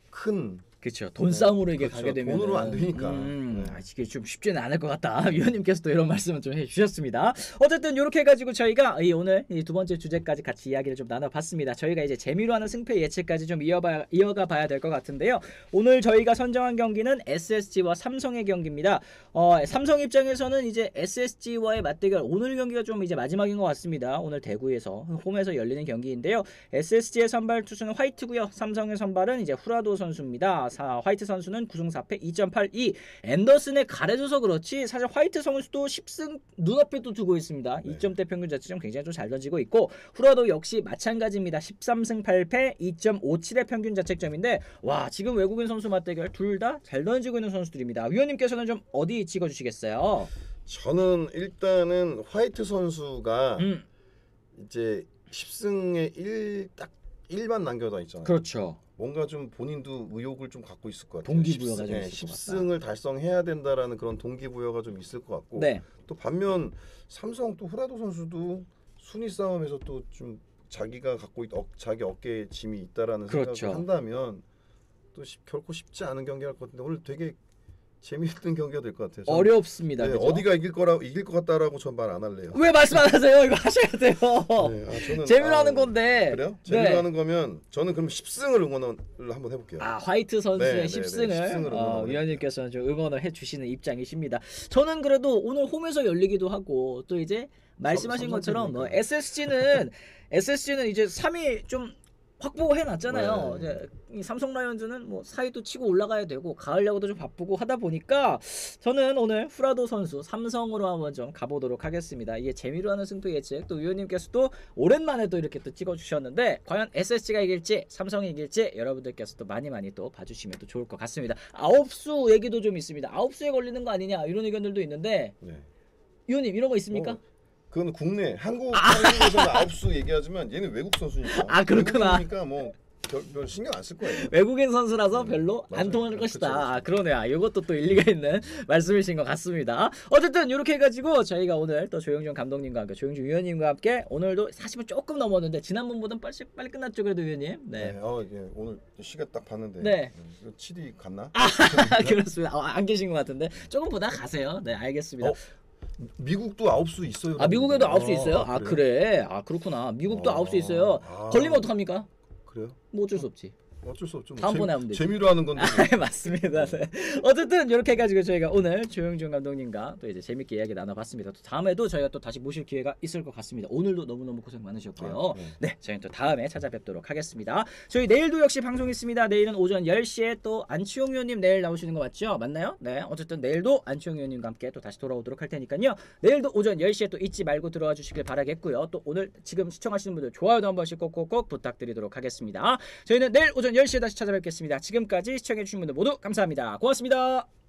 큰 그렇죠. 돈 싸움으로 이게 그렇죠. 가게 되면 돈으로 안 되니까. 네. 이게 좀 쉽지는 않을 것 같다. 위원님께서도 이런 말씀을 좀 해주셨습니다. 어쨌든 이렇게 해가지고 저희가 오늘 이 두 번째 주제까지 같이 이야기를 좀 나눠봤습니다. 저희가 이제 재미로 하는 승패 예측까지 좀 이어가 봐야 될 것 같은데요. 오늘 저희가 선정한 경기는 SSG와 삼성의 경기입니다. 삼성 입장에서는 이제 SSG와의 맞대결, 오늘 경기가 좀 이제 마지막인 것 같습니다. 오늘 대구에서 홈에서 열리는 경기인데요. SSG의 선발 투수는 화이트고요. 삼성의 선발은 이제 후라도 선수입니다. 화이트 선수는 9승 4패 2.82. 앤더슨에 가려져서 그렇지 사실 화이트 선수도 10승 눈앞에 또 두고 있습니다. 네. 2점대 평균 자책점 굉장히 좀 잘 던지고 있고 후라도 역시 마찬가지입니다. 13승 8패 2.57의 평균 자책점인데 와 지금 외국인 선수 맞대결 둘 다 잘 던지고 있는 선수들입니다. 위원님께서는 좀 어디 찍어주시겠어요? 저는 일단은 화이트 선수가 이제 10승에 딱 1만 남겨져 있잖아요. 그렇죠. 뭔가 좀 본인도 의욕을 좀 갖고 있을 것 같아요. 동기부여가 좀 있을 것 같다. 10승을 달성해야 된다라는 그런 동기부여가 좀 있을 것 같고 네. 또 반면 삼성 또 후라도 선수도 순위 싸움에서 또 좀 자기가 갖고 자기 어깨에 짐이 있다라는 그렇죠. 생각을 한다면 또 결코 쉽지 않은 경기할 것 같은데 오늘 되게 재미있는 경기가 될 것 같아요. 저는. 어렵습니다. 네, 그죠? 어디가 이길 것 같다라고 전 말 안 할래요. 왜 말씀 안 하세요? 이거 하셔야 돼요. 네, 저는 재미로 하는 건데. 그래요? 재미로 네. 하는 거면 저는 그럼 10승을 응원을 한번 해볼게요. 화이트 선수의 네, 10승을 네, 10승을 응원하고 위원님께서는 좀 응원을 해주시는 입장이십니다. 저는 그래도 오늘 홈에서 열리기도 하고 또 이제 말씀하신 것처럼 SSG는 이제 3위 좀 확보해놨잖아요. 네. 이제 이 삼성 라이온즈는 뭐 사위도 치고 올라가야 되고 가을 야구도 좀 바쁘고 하다 보니까 저는 오늘 후라도 선수 삼성으로 한번 좀 가보도록 하겠습니다. 이게 재미로 하는 승패 예측 또 위원님께서도 오랜만에 또 이렇게 또 찍어주셨는데 과연 SSG가 이길지 삼성이 이길지 여러분들께서도 많이 또 봐주시면 또 좋을 것 같습니다. 아홉수 얘기도 좀 있습니다. 아홉수에 걸리는 거 아니냐 이런 의견들도 있는데 네. 위원님 이런 거 있습니까? 그건 국내 한국에서는 9수 얘기하지만 얘는 외국 선수니까. 그렇구나. 그러니까 뭐 별 신경 안 쓸 거예요. 외국인 선수라서 별로 맞아요. 안 통할 네, 것이다. 그쵸. 그러네요. 이것도 또 일리가 있는 말씀이신 것 같습니다. 어쨌든 이렇게 해가지고 저희가 오늘 또 조영준 감독님과 함께 조영준 위원님과 함께 오늘도 40분 조금 넘었는데 지난번보다 빨리 끝났죠 그래도 위원님. 네. 예, 오늘 시간 딱 봤는데. 네. 이거 7위 갔나? 그렇습니다. 안 계신 것 같은데 조금 보다 가세요. 네 알겠습니다. 미국도 9수 있어요. 미국에도 9수 있어요? 그래요? 그래. 그렇구나. 미국도 9수 있어요. 아. 걸리면 어떡합니까? 그래요? 뭐 어쩔 수 없지. 어쩔 수 없죠. 다음번에 하면 되지. 재미로 하는 건데. 맞습니다. 네. 어쨌든 이렇게 해가지고 저희가 오늘 조영준 감독님과 또 이제 재밌게 이야기 나눠봤습니다. 또 다음에도 저희가 또 다시 모실 기회가 있을 것 같습니다. 오늘도 너무너무 고생 많으셨고요. 네, 저희는 또 다음에 찾아뵙도록 하겠습니다. 저희 내일도 역시 방송 있습니다. 내일은 오전 10시에 또 안치홍 위원님 내일 나오시는 거 맞죠? 맞나요? 네, 어쨌든 내일도 안치홍 위원님과 함께 또 다시 돌아오도록 할 테니까요. 내일도 오전 10시에 또 잊지 말고 들어와 주시길 바라겠고요. 또 오늘 지금 시청하시는 분들 좋아요도 한 번씩 꼭꼭꼭 부탁드리도록 하겠습니다. 저희는 내일 오전 10시에 다시 찾아뵙겠습니다. 지금까지 시청해주신 분들 모두 감사합니다. 고맙습니다.